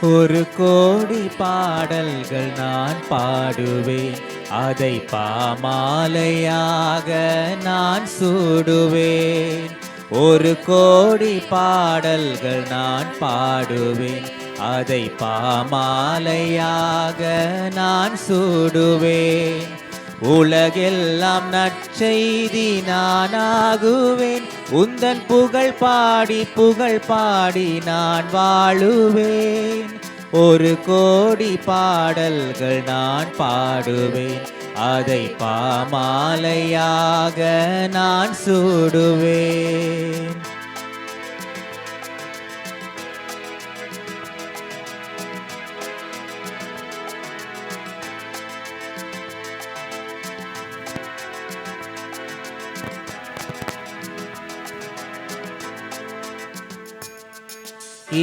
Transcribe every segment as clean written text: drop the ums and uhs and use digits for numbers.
ஒரு கோடி பாடல்கள் நான் பாடுவேன், அதை பாமாலையாக நான் சூடுவேன். ஒரு கோடி பாடல்கள் நான் பாடுவேன், அதை பாமாலையாக நான் சூடுவேன். உலகெல்லாம் நற்செய்தி நானாகுவேன், உந்தன் புகழ் பாடி நான் வாழுவேன். ஒரு கோடி பாடல்கள் நான் பாடுவேன், அதை பாமாலையாக நான் சூடுவேன்.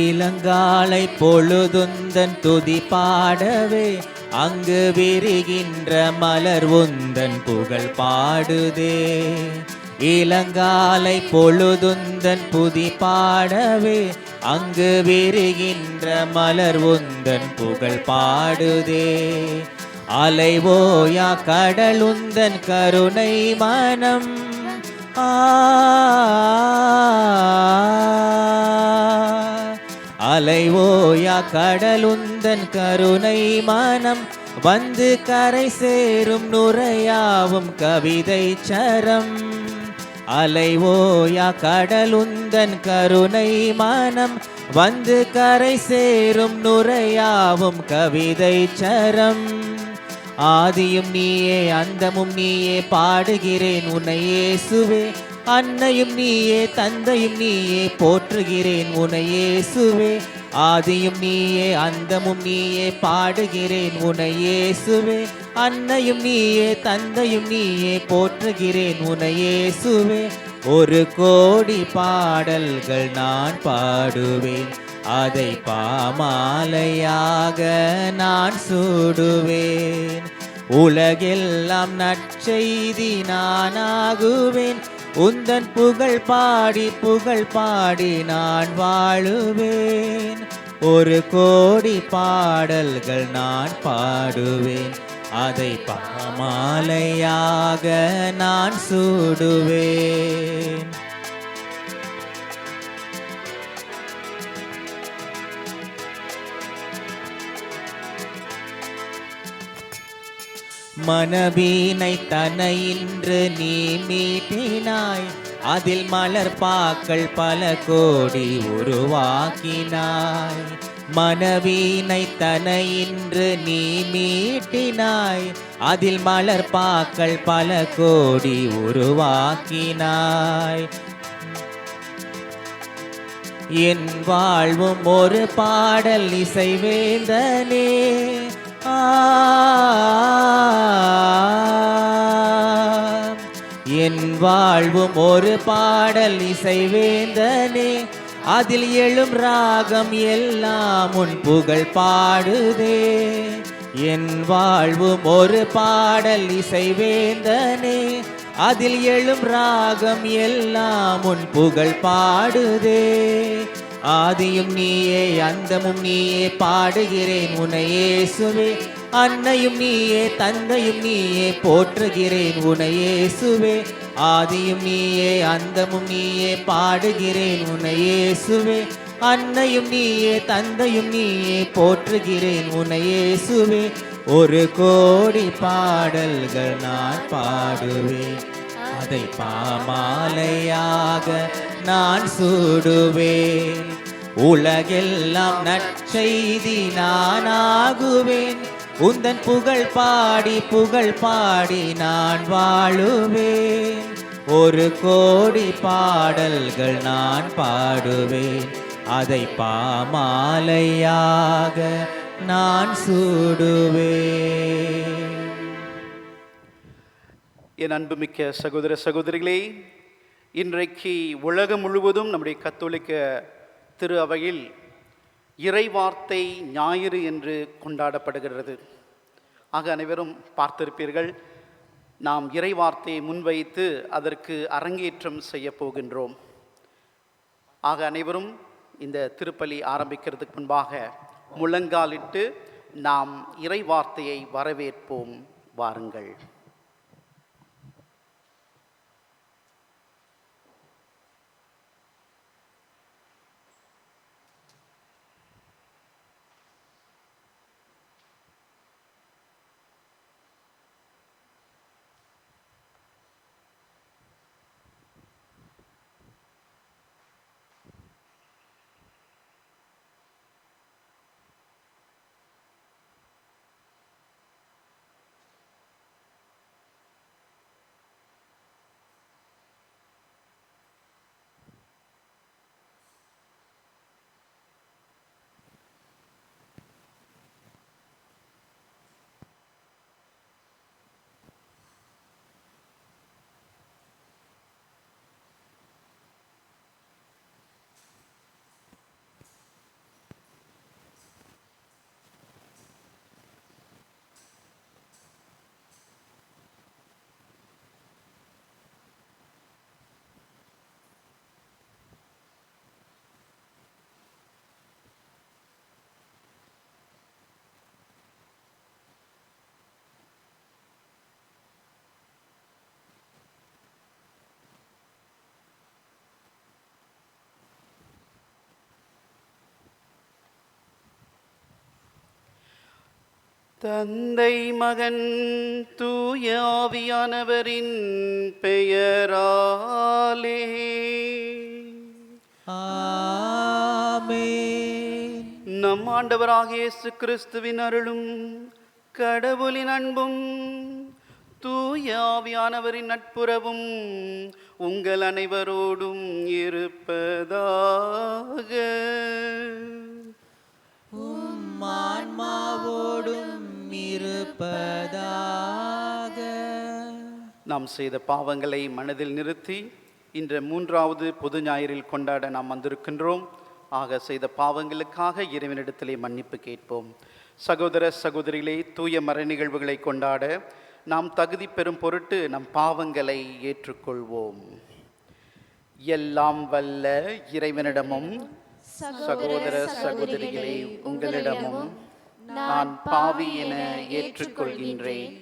இளங்காலை பொழுதுந்தன் துதி பாடவே, அங்கு விரிகின்ற மலர் உந்தன் புகழ் பாடுதே. இளங்காலை பொழுதுந்தன் புதி பாடவே, அங்கு விரிகின்ற மலர் உந்தன் புகழ் பாடுதே. அலைவோயா கடலுந்தன் கருணை மனம், அலைவோயா கடலுந்தன் கருணை மனம், வந்து கரை சேரும் நுரையாவும் கவிதை சரம். அலைவோயா கடலுந்தன் கருணை மனம், வந்து கரை சேரும் நுரையாவும் கவிதை சரம். ஆதியும் நீயே அந்தமும் நீயே பாடுகிறேன் உன்னை இயேசுவே. அன்னையும் நீயே தந்தையும் நீயே போற்றுகிறேன் உன்னை இயேசுவே. ஆதியும் நீயே அந்தமும் நீயே பாடுகிறேன் உன்னை இயேசுவே. அன்னையும் நீயே தந்தையும் நீயே போற்றுகிறேன் உன்னை இயேசுவே. ஒரு கோடி பாடல்கள் நான் பாடுவேன், அதை பாமாலையாக நான் சூடுவேன். உலகெல்லாம் நற்செய்தி நானாகுவேன், உந்தன் புகழ் பாடி நான் வாழுவேன். ஒரு கோடி பாடல்கள் நான் பாடுவேன், அதை பாமாலையாக நான் சூடுவேன். மனவீனை தனையின்று நீ மீட்டினாய், அதில் மலர்பாக்கள் பல கோடி உருவாக்கினாய். மனவீனை தனையின்று நீ மீட்டினாய், அதில் மலர்பாக்கள் பல கோடி உருவாக்கினாய். என் வாழ்வும் ஒரு பாடல் இசைவேந்தனே, என் வாழ்வும் ஒரு பாடல் இசைவேந்தனே. அதில் எழும் ராகம் எல்லாம் உன் புகழ் பாடுதே. என் வாழ்வும் ஒரு பாடல் இசைவேந்தனே. அதில் எழும் ராகம் எல்லாம் உன் புகழ் பாடுதே. ஆதியும் நீயே அந்தமும் நீயே பாடுகிறேன் உன்னை இயேசுவே. அன்னையும் நீயே தந்தையும் நீயே போற்றுகிறேன் உன்னை இயேசுவே. ஆதியும் நீயே அந்தமும் நீயே பாடுகிறேன் உன்னை இயேசுவே. அன்னையும் நீயே தந்தையும் நீயே போற்றுகிறேன் உன்னை இயேசுவே. ஒரு கோடி பாடல்கள் நான் பாடுவேன், அதை பாமாலையாக நான் சூடுவேன். உலகெல்லாம் நற்செய்தி நானாகுவேன், உந்தன் புகழ் பாடி நான் வாழுவேன். ஒரு கோடி பாடல்கள் நான் பாடுவேன், அதை பாமாலையாக நான் சூடுவேன். என் அன்புமிக்க சகோதர சகோதரிகளே, இன்றைக்கு உலகம் முழுவதும் நம்முடைய கத்தோலிக்க திரு அவையில் இறைவார்த்தை ஞாயிறு என்று கொண்டாடப்படுகிறது. ஆக அனைவரும் பார்த்திருப்பீர்கள், நாம் இறைவார்த்தையை முன்வைத்து அதற்கு அரங்கேற்றம் செய்ய போகின்றோம். ஆக அனைவரும் இந்த திருப்பலி ஆரம்பிக்கிறதுக்கு முன்பாக முழங்காலிட்டு நாம் இறை வார்த்தையை வரவேற்போம். வாருங்கள். தந்தை மகன் தூய ஆவியானவரின் பெயராலே ஆமென். நம் ஆண்டவராகிய இயேசு கிறிஸ்துவின் அருளும் கடவுளின் அன்பும் தூய ஆவியானவரின் நட்புறவும் உங்கள் அனைவரோடும் இருப்பதாக. ஆன்மாவோடும் இருப்பதாக. நாம் செய்த பாவங்களை மனதில் நிறுத்தி இன்று 3வது பொது ஞாயிறில் கொண்டாட நாம் வந்திருக்கின்றோம். ஆக செய்த பாவங்களுக்காக இறைவனிடத்திலே மன்னிப்பு கேட்போம். சகோதர சகோதரிகளே, தூய மறை நிகழ்வுகளை கொண்டாட நாம் தகுதி பெறும் பொருட்டு நம் பாவங்களை ஏற்றுக்கொள்வோம். எல்லாம் வல்ல இறைவனிடமும் சகோதர சகோதரிகளே உங்களிடமும் நான் பாவி என ஏற்றுக்கொள்கின்றேன்.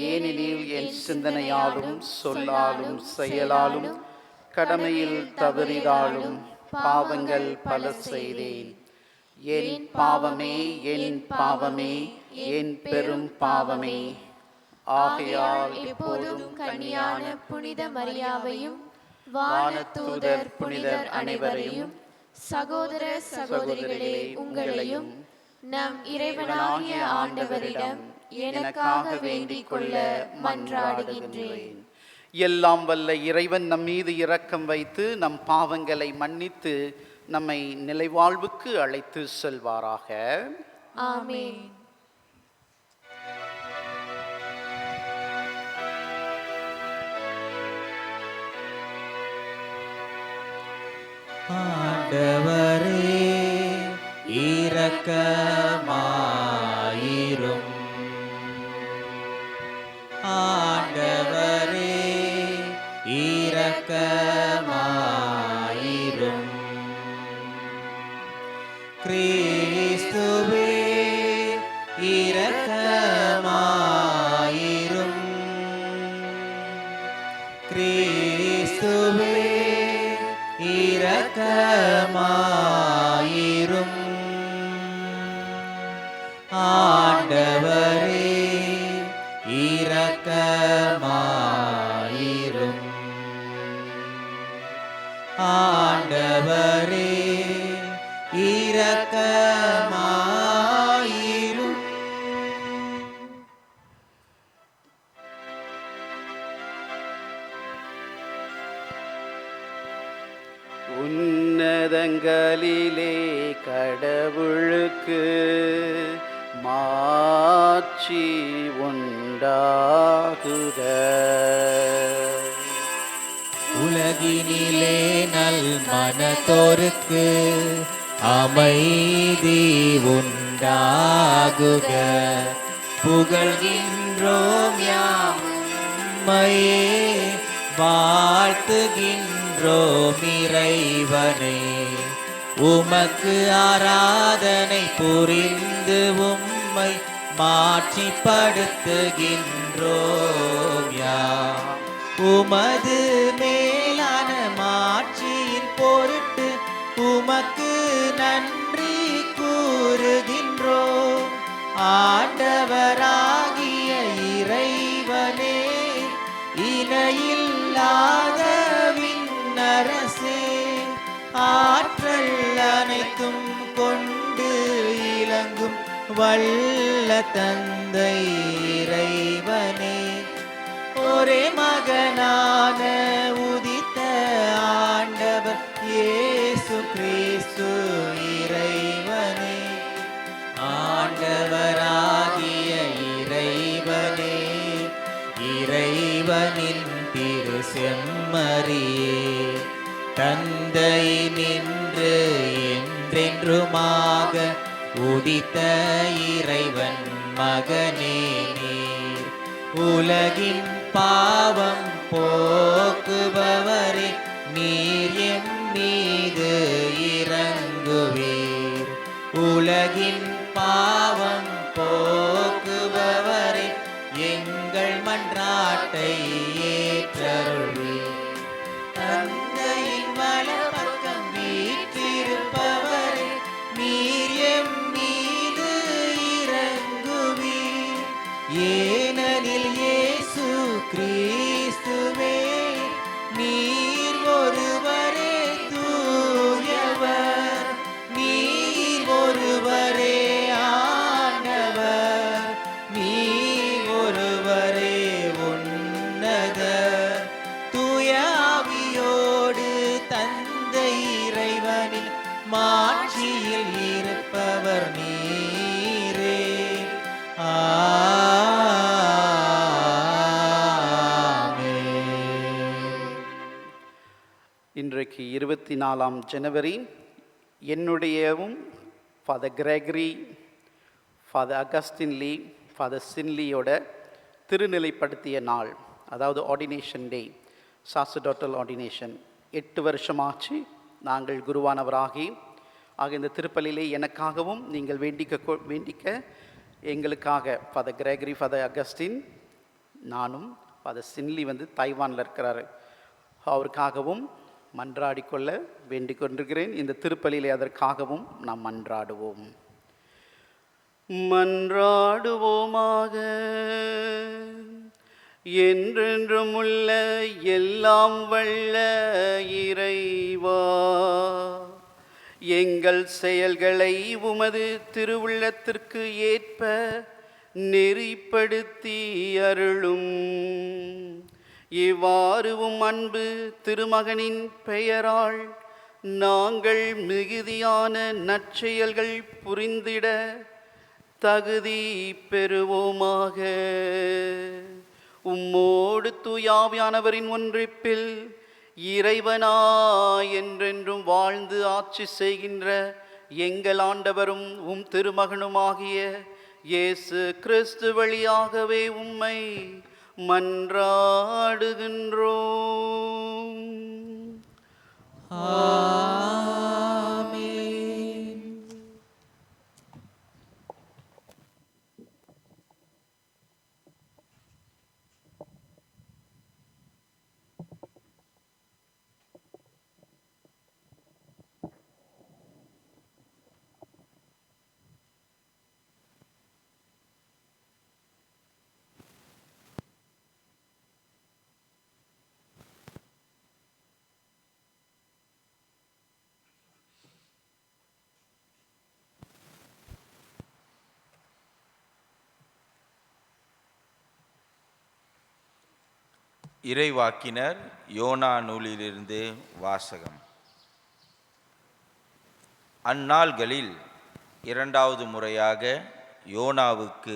ஏனெனில் என் சிந்தனையாலும் சொல்லாலும் செயலாலும் கடமையில் தவறினாலும் பாவங்கள் பல செய்தேன். என் பாவமே, என் பாவமே, என் பெரும் பாவமே. ஆகையால் எப்போதும் கன்னியான புனித மரியாவையும் வானதூதர் புனிதர் அனைவரையும் சகோதர சகோதரிகளே உங்களையும் நம் இறைவனாகிய ஆண்டவரிடம் எனக்காக வேண்டிக் கொள்ள மன்றாடுகின்றேன். எல்லாம் வல்ல இறைவன் நம் மீது இரக்கம் வைத்து நம் பாவங்களை மன்னித்து நம்மை நிலைவாழ்வுக்கு அழைத்து செல்வாராக. ஆமென். ஆண்டவரே இரக்கமாயிரும். ஆண்டவரே இரக்கமாயிரும். கிறிஸ்துவே இரக்கமாயிரும். கிறிஸ்துவே இரக்கமாயிரும். ஆண்டவரே இரக்கமாயிரும். ஆண்டவரே இரக்கமாயிரும். உன்னதங்களிலே கடவுளுக்கு மாட்சி உண்டாகுக. உலகினிலே நல் மனத்தோருக்கு அமைதி உண்டாகுக. புகழ்கின்றோம் யாமையே, வாழ்த்துகின்றோம் இறைவனே. உமக்கு ஆராதனை புரிந்து உம்மை மாட்சிப்படுத்துகின்றோம் யாம். உமது மேலான மாட்சியின் பொருட்டு உமக்கு நன்றி கூறுகின்றோம். ஆண்டவராகிய இறைவனே, இணையில்லாத விண்ணரசே, ஆற்றல் அனைத்தும் கொண்டு இலங்கும் வல்ல தந்தை இறைவனே, ஒரே மகனான உதித்த ஆண்டவர் இயேசு கிறிஸ்து இறைவனே, ஆண்டவராகிய இறைவனே, இறைவனின் திரு செம்மறியே, தந்தை நின்று என்றென்றுமாக உதித்த இறைவன் மகனே நீர், உலகின் பாவம் போக்குபவரே, நீர் எம் மீது இறங்குவீர். உலகின் பாவம் போக்குபவரே, எங்கள் மன்றாட்டை ஏற்றருள்வீர். தந்தையின் வலப்பக்கம் வீற்றிருப்பவரே, நீர் எம் மீது இறங்குவீர். ஏனெனில் இயேசு கிறிஸ்துவே, நீர் ஒருவரே தூயவர், நீர் ஒருவரே ஆண்டவர், நீர் ஒருவரே உன்னதர். தூய ஆவியோடு தந்தை இறைவனின் மாட்சியில் இருப்பவர் நீரே. இன்றைக்கு 24 ஜனவரி என்னுடையவும் ஃபாதர் கிரெகரி, ஃபாதர் அகஸ்டின் லீ, ஃபாதர் சின்லியோட திருநிலைப்படுத்திய நாள், அதாவது ஆர்டினேஷன் டே, சாசர்டாட்டல் ஆர்டினேஷன். 8 வருஷமாச்சு நாங்கள் குருவானவராகி. ஆக இந்த திருப்பலியிலே எனக்காகவும் நீங்கள் வேண்டிக்க எங்களுக்காக ஃபாதர் கிரெகரி, ஃபாதர் அகஸ்டின், நானும் ஃபாதர் சின்லி தைவானில் இருக்கிறாரு, அவருக்காகவும் மன்றாடிக்கொள்ள வேண்டிக் கொண்டிருக்கிறேன். இந்த திருப்பலியிலே அதற்காகவும் நாம் மன்றாடுவோம். மன்றாடுவோமாக. என்றென்றும் உள்ள எல்லாம் வல்ல இறைவா, எங்கள் செயல்களை உமது திருவுள்ளத்திற்கு ஏற்ப நெறிப்படுத்தி அருளும். இவ்வாறு அன்பு திருமகனின் பெயரால் நாங்கள் மிகுதியான நற்செயல்கள் புரிந்திட தகுதி பெறுவோமாக. உம்மோடு தூயாவியானவரின் ஒன்றிப்பில் இறைவனாய் என்றென்றும் வாழ்ந்து ஆட்சி செய்கின்ற எங்கள் ஆண்டவரும் உம் திருமகனுமாகிய இயேசு கிறிஸ்து வழியாகவே உம்மை மன்றாடுகின்றோம். ஆமென். இறைவாக்கினர் யோனா நூலிலிருந்து வாசகம். அந்நாள்களில் 2வது முறையாக யோனாவுக்கு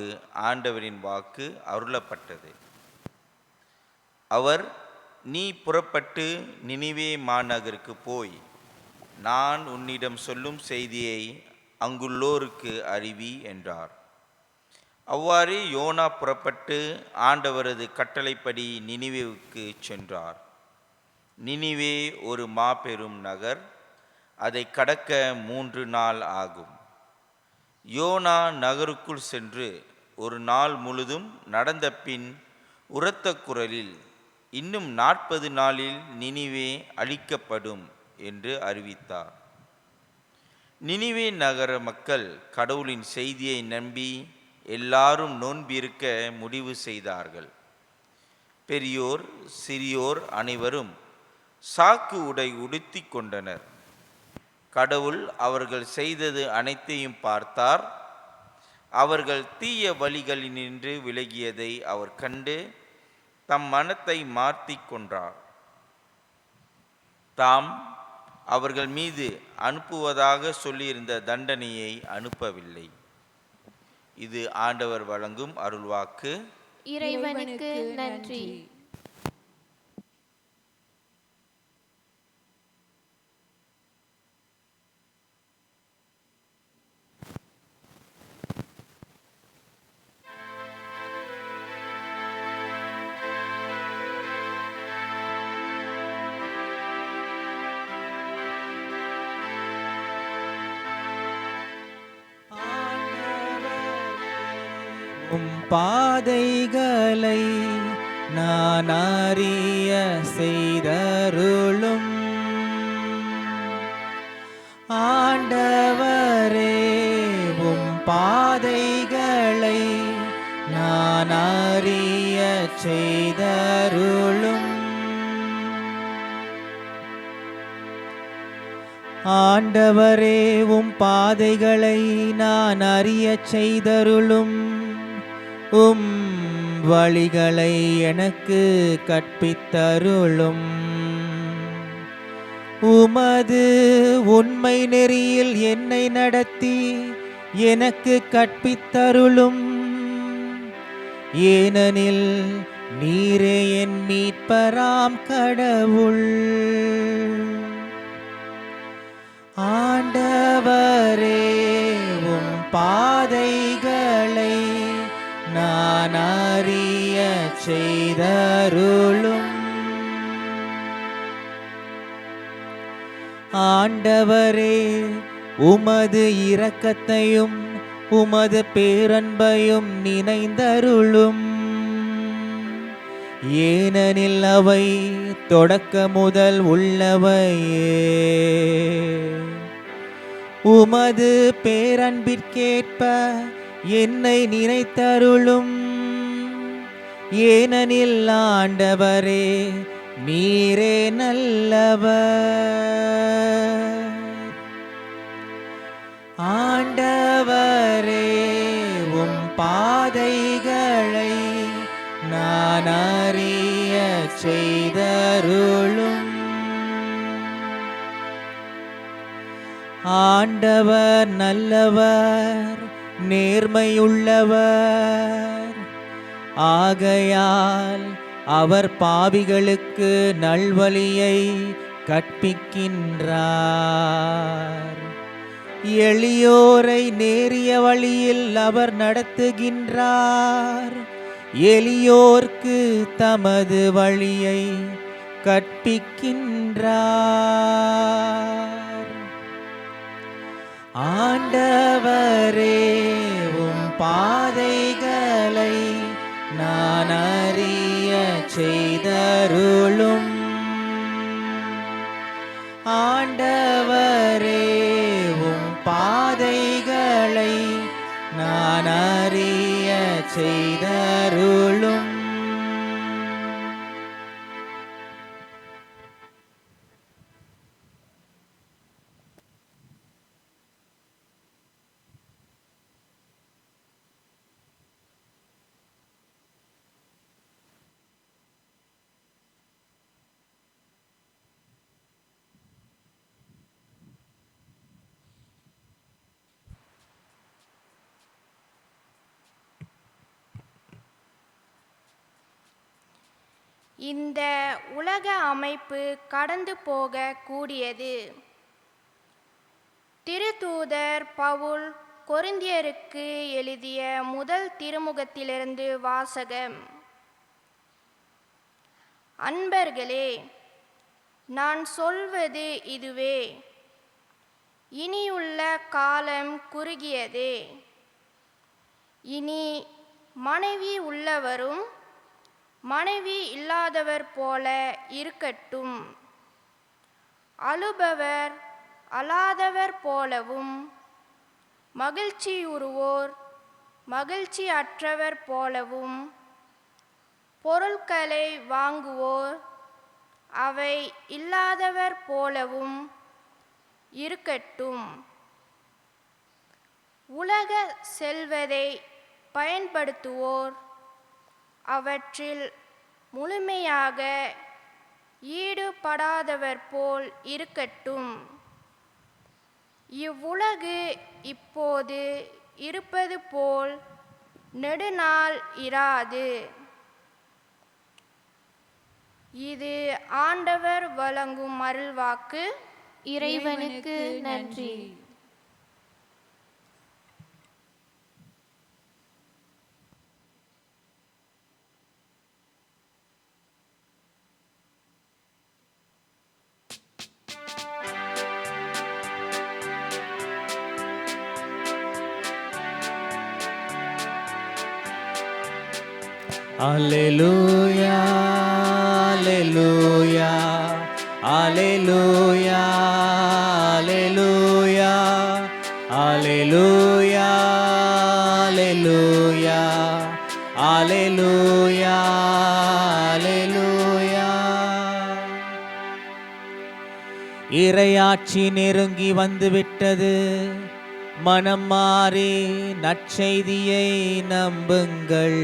ஆண்டவரின் வாக்கு அருளப்பட்டது. அவர், நீ புறப்பட்டு நினிவே மாநகருக்கு போய் நான் உன்னிடம் சொல்லும் செய்தியை அங்குள்ளோருக்கு அறிவி என்றார். அவ்வாறு யோனா புறப்பட்டு ஆண்டவரது கட்டளைப்படி நினிவேவுக்கு சென்றார். நினிவே ஒரு மாபெரும் நகர். அதை கடக்க 3 நாள் ஆகும். யோனா நகருக்குள் சென்று ஒரு நாள் முழுதும் நடந்த பின் உரத்த குரலில், இன்னும் 40 நாளில் நினிவே அழிக்கப்படும் என்று அறிவித்தார். நினிவே நகர மக்கள் கடவுளின் செய்தியை நம்பி எல்லாரும் நோன்பிருக்க முடிவு செய்தார்கள். பெரியோர் சிறியோர் அனைவரும் சாக்கு உடை உடுத்தி கொண்டனர். கடவுள் அவர்கள் செய்தது அனைத்தையும் பார்த்தார். அவர்கள் தீய வழிகளினின்று விலகியதை அவர் கண்டு தம் மனத்தை மாற்றிக் கொண்டார். தாம் அவர்கள் மீது அனுப்புவதாக சொல்லியிருந்த தண்டனையை அனுப்பவில்லை. இது ஆண்டவர் வழங்கும் அருள்வாக்கு. இறைவனுக்கு நன்றி. உம் பாதைகளை நான் அறிய செய்தருளும். ஆண்டவரே, உம் பாதைகளை நான் அறிய செய்தருளும். ஆண்டவரே, உம் பாதைகளை நான் அறியச் செய்தருளும். உம் வழிகளை எனக்கு கற்பித்தருளும். உமது உண்மை நெறியில் என்னை நடத்தி எனக்கு கற்பித்தருளும். ஏனெனில் நீரே என் மீட்பராம் கடவுள். ஆண்டவரே, உம் பாதைகளை நான் அறிய செய்தருளும். ஆண்டவரே, உமது இரக்கத்தையும் உமது பேரன்பையும் நினைந்தருளும். ஏனெனில் அவை தொடக்க முதல் உள்ளவையே. உமது பேரன்பிற்கேற்ப என்னை நினைத்தருளும். ஏனெனில் ஆண்டவரே, நீரே நல்லவர். ஆண்டவரே, உம் பாதைகளை நான் அறிய செய்தருளும். ஆண்டவர் நல்லவர், நேர்மையுள்ளவர். ஆகையால் அவர் பாவிகளுக்கு நல்வழியை கற்பிக்கின்றார். எளியோரை நேரிய வழியில் அவர் நடத்துகின்றார். எளியோர்க்கு தமது வழியை கற்பிக்கின்றார். ஆண்டவரே, உம் பாதைகளை நான் அறிய செய்தருளும். ஆண்டவரே, உம் பாதைகளை நான் அறிய செய்தருளும். இந்த உலக அமைப்பு கடந்து போக கூடியது. திருத்தூதர் பவுல் கொரிந்தியருக்கு எழுதிய முதல் திருமுகத்திலிருந்து வாசகம். அன்பர்களே, நான் சொல்வது இதுவே. இனியுள்ள காலம் குறுகியதே. இனி மனைவி உள்ளவரும் மனைவி இல்லாதவர் போல இருக்கட்டும். அழுபவர் அழாதவர் போலவும் மகிழ்ச்சியுறுவோர் மகிழ்ச்சி அற்றவர் போலவும் பொருட்களை வாங்குவோர் அவை இல்லாதவர் போலவும் இருக்கட்டும். உலக செல்வதை பயன்படுத்துவோர் அவற்றில் முழுமையாக ஈடுபடாதவர் போல் இருக்கட்டும். இவ்வுலகு இப்போது இருப்பது போல் நெடுநாள் இராது. இது ஆண்டவர் வழங்கும் அருள்வாக்கு. இறைவனுக்கு நன்றி. Alleluia, alleluia, alleluia, alleluia, alleluia, alleluia, alleluia, alleluia. இறையாட்சி நெருங்கி வந்துவிட்டது. மனம் மாறி நற்செய்தியை நம்புங்கள்.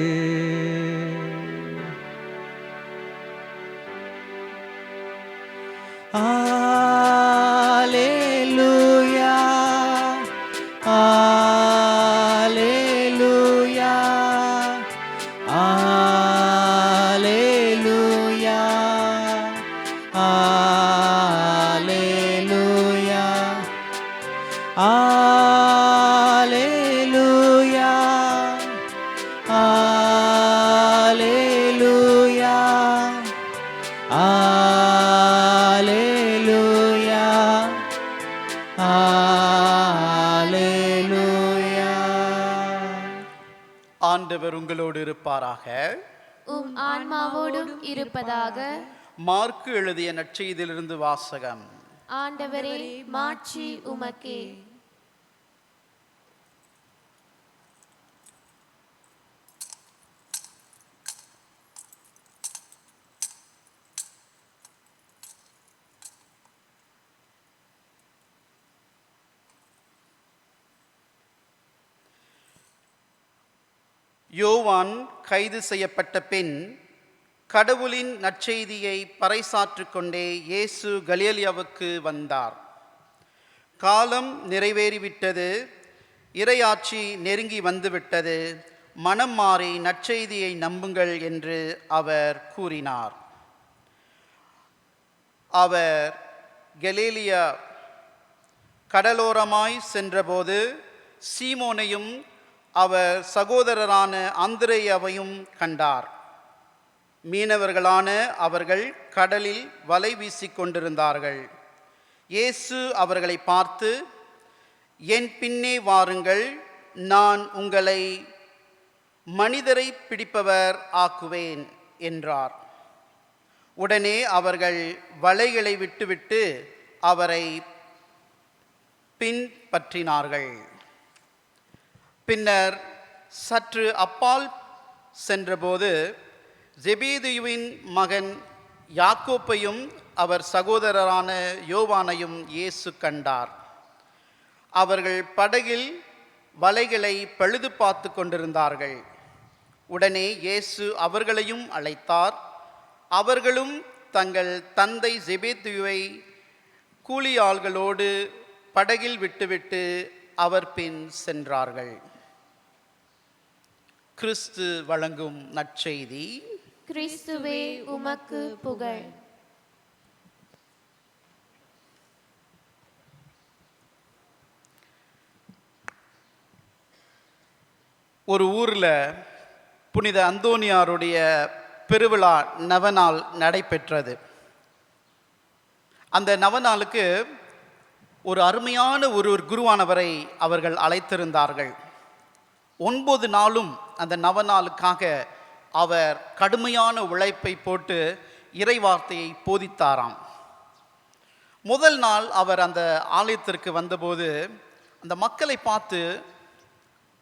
Alleluia, alleluia, alleluia, alleluia, alleluia, alleluia, alleluia, alleluia. ஆண்டவர் உங்களோடு இருப்பாராக. உம் ஆன்மாவோடும் இருப்பதாக. மார்க்கு எழுதிய நற்செய்தியிலிருந்து வாசகம். ஆண்டவரே, மாட்சி உமக்கே. யோவான் கைது செய்யப்பட்ட பின் கடவுளின் நற்செய்தியை பறைசாற்றிக் கொண்டே இயேசு கலிலேயாவுக்கு வந்தார். காலம் நிறைவேறிவிட்டது, இறையாட்சி நெருங்கி வந்துவிட்டது, மனம் மாறி நற்செய்தியை நம்புங்கள் என்று அவர் கூறினார். அவர் கலிலேயா கடலோரமாய் சென்றபோது சீமோனையும் அவர் சகோதரரான அந்திரேயாவையும் கண்டார். மீனவர்களான அவர்கள் கடலில் வலை வீசிக் கொண்டிருந்தார்கள். இயேசு அவர்களை பார்த்து, என் பின்னே வாருங்கள், நான் உங்களை மனிதரை பிடிப்பவர் ஆக்குவேன் என்றார். உடனே அவர்கள் வலைகளை விட்டுவிட்டு அவரை பின்பற்றினார்கள். பின்னர் சற்று அப்பால் சென்றபோது செபேதேயுவின் மகன் யாக்கோப்பையும் அவர் சகோதரரான யோவானையும் இயேசு கண்டார். அவர்கள் படகில் வலைகளை பழுது பார்த்து கொண்டிருந்தார்கள். உடனே இயேசு அவர்களையும் அழைத்தார். அவர்களும் தங்கள் தந்தை செபேதேயுவை கூலியாள்களோடு படகில் விட்டுவிட்டு அவர் பின் சென்றார்கள். கிறிஸ்து வழங்கும் நற்செய்தி. கிறிஸ்துவே, உமக்கு புகழ். ஒரு ஊரில் புனித அந்தோனியாருடைய பெருவிழா நவநாள் நடைபெற்றது. அந்த நவநாளுக்கு ஒரு அருமையான ஒரு குருவானவரை அவர்கள் அழைத்திருந்தார்கள். 9 நாளும் அந்த நவநாளுக்காக அவர் கடுமையான உழைப்பை போட்டு இறைவார்த்தையை போதித்தாராம். முதல் நாள் அவர் அந்த ஆலயத்திற்கு வந்தபோது அந்த மக்களை பார்த்து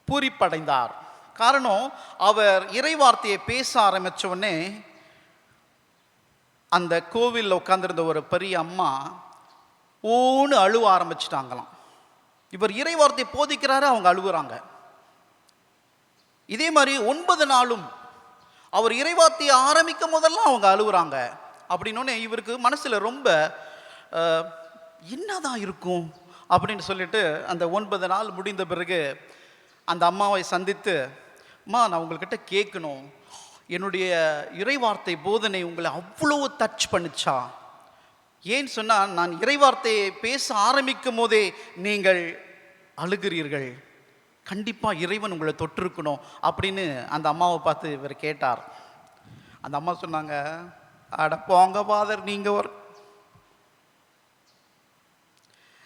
பூரிப்படைந்தார். காரணம், அவர் இறைவார்த்தையை பேச ஆரம்பித்த உடனே அந்த கோவிலில் உட்கார்ந்திருந்த ஒரு பெரிய அம்மா ஓன்னு அழுவ ஆரம்பிச்சிட்டாங்களாம். இவர் இறைவார்த்தை போதிக்கிறாரு, அவங்க அழுகுறாங்க. இதே மாதிரி 9 நாளும் அவர் இறைவார்த்தையை ஆரம்பிக்கும் போதெல்லாம் அவங்க அழுகுறாங்க. அப்படின்னோடனே இவருக்கு மனசில் ரொம்ப என்னதான் இருக்கும் அப்படின்னு சொல்லிட்டு அந்த 9 நாள் முடிந்த பிறகு அந்த அம்மாவை சந்தித்து, அம்மா நான் உங்கள்கிட்ட கேட்கணும், என்னுடைய இறைவார்த்தை போதனை உங்களை அவ்வளோ டச் பண்ணிச்சா? ஏன்னு சொன்னால் நான் இறைவார்த்தையை பேச ஆரம்பிக்கும் போதே நீங்கள் அழுகிறீர்கள், கண்டிப்பாக இறைவன் உங்களை தொட்டிருக்கணும் அப்படின்னு அந்த அம்மாவை பார்த்து இவர் கேட்டார். அந்த அம்மா சொன்னாங்க, அட போங்க ஃபாதர்,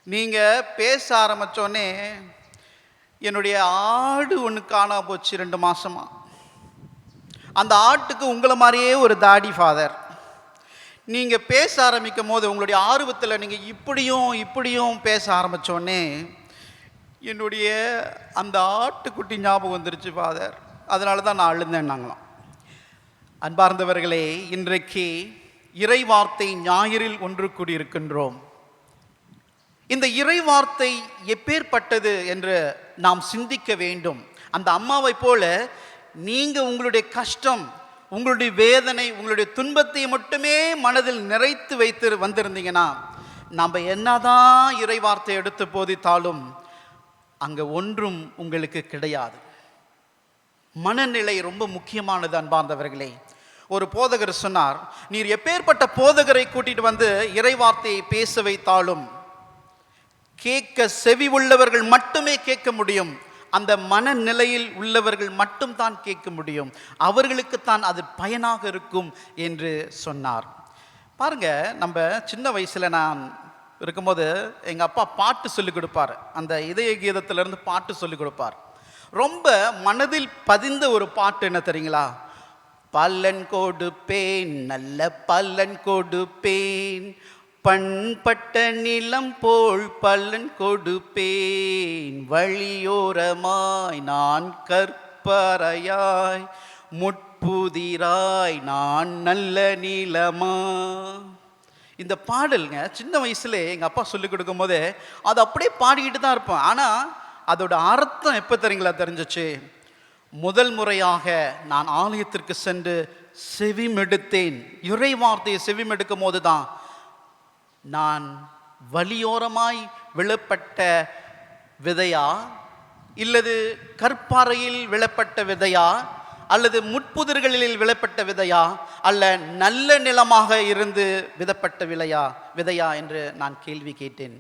நீங்கள் பேச ஆரம்பித்தோடனே என்னுடைய ஆடு ஒன்று காணா போச்சு 2 மாசமா. அந்த ஆட்டுக்கு உங்களை மாதிரியே ஒரு தாடி ஃபாதர். நீங்கள் பேச ஆரம்பிக்கும் போது உங்களுடைய ஆர்வத்தில் நீங்கள் இப்படியும் பேச ஆரம்பித்தோடனே என்னுடைய அந்த ஆட்டுக்குட்டி ஞாபகம் வந்துருச்சு ஃபாதர், அதனால தான் நான் அழுந்தேன்னாங்களாம். அன்பார்ந்தவர்களே, இன்றைக்கு இறைவார்த்தை ஞாயிறில் ஒன்று கூடியிருக்கின்றோம். இந்த இறைவார்த்தை எப்பேற்பட்டது என்று நாம் சிந்திக்க வேண்டும். அந்த அம்மாவை போல நீங்கள் உங்களுடைய கஷ்டம், உங்களுடைய வேதனை, உங்களுடைய துன்பத்தை மட்டுமே மனதில் நிறைத்து வைத்து வந்திருந்தீங்கன்னா, நம்ம என்னதான் இறைவார்த்தை எடுத்து போதித்தாலும் அங்கே ஒன்றும் உங்களுக்கு கிடையாது. மனநிலை ரொம்ப முக்கியமானது. அன்பார்ந்தவர்களே, ஒரு போதகர் சொன்னார், நீர் எப்பேற்பட்ட போதகரை கூட்டிட்டு வந்து இறைவார்த்தையை பேச வைத்தாலும் கேட்க செவி உள்ளவர்கள் மட்டுமே கேட்க முடியும். அந்த மனநிலையில் உள்ளவர்கள் மட்டும் தான் கேட்க முடியும். அவர்களுக்குத்தான் அது பயனாக இருக்கும் என்று சொன்னார். பாருங்க, நம்ம சின்ன வயசுல நான் இருக்கும்போது எங்கள் அப்பா பாட்டு சொல்லிக் கொடுப்பார். அந்த இதய கீதத்திலிருந்து பாட்டு சொல்லிக் கொடுப்பார். ரொம்ப மனதில் பதிந்த ஒரு பாட்டு என்ன தெரியுங்களா? பல்லன் கொடுப்பேன், நல்ல பல்லன் கொடுப்பேன், பண்பட்ட நிலம் போல் பல்லன் கொடுப்பேன், வழியோரமாய் நான் கற்பறையாய், முட்புதிராய் நான் நல்ல நிலமா. இந்த பாடலுங்க சின்ன வயசுல எங்கள் அப்பா சொல்லிக் கொடுக்கும் போது அது அப்படியே பாடிக்கிட்டு தான் இருப்பேன். ஆனால் அதோட அர்த்தம் எப்போ தெரியுங்களா தெரிஞ்சிச்சு? முதல் முறையாக நான் ஆலயத்திற்கு சென்று செவிமெடுத்தேன். இறை வார்த்தையை செவிமெடுக்கும் போது தான் நான் வழியோரமாய் விழப்பட்ட விதையா, இல்லது கற்பாறையில் விழப்பட்ட விதையா, அல்லது முட்புதிர்களில் விழப்பட்ட விதையா, அல்ல நல்ல நிலமாக இருந்து விதப்பட்ட விதையா என்று நான் கேள்வி கேட்டேன்.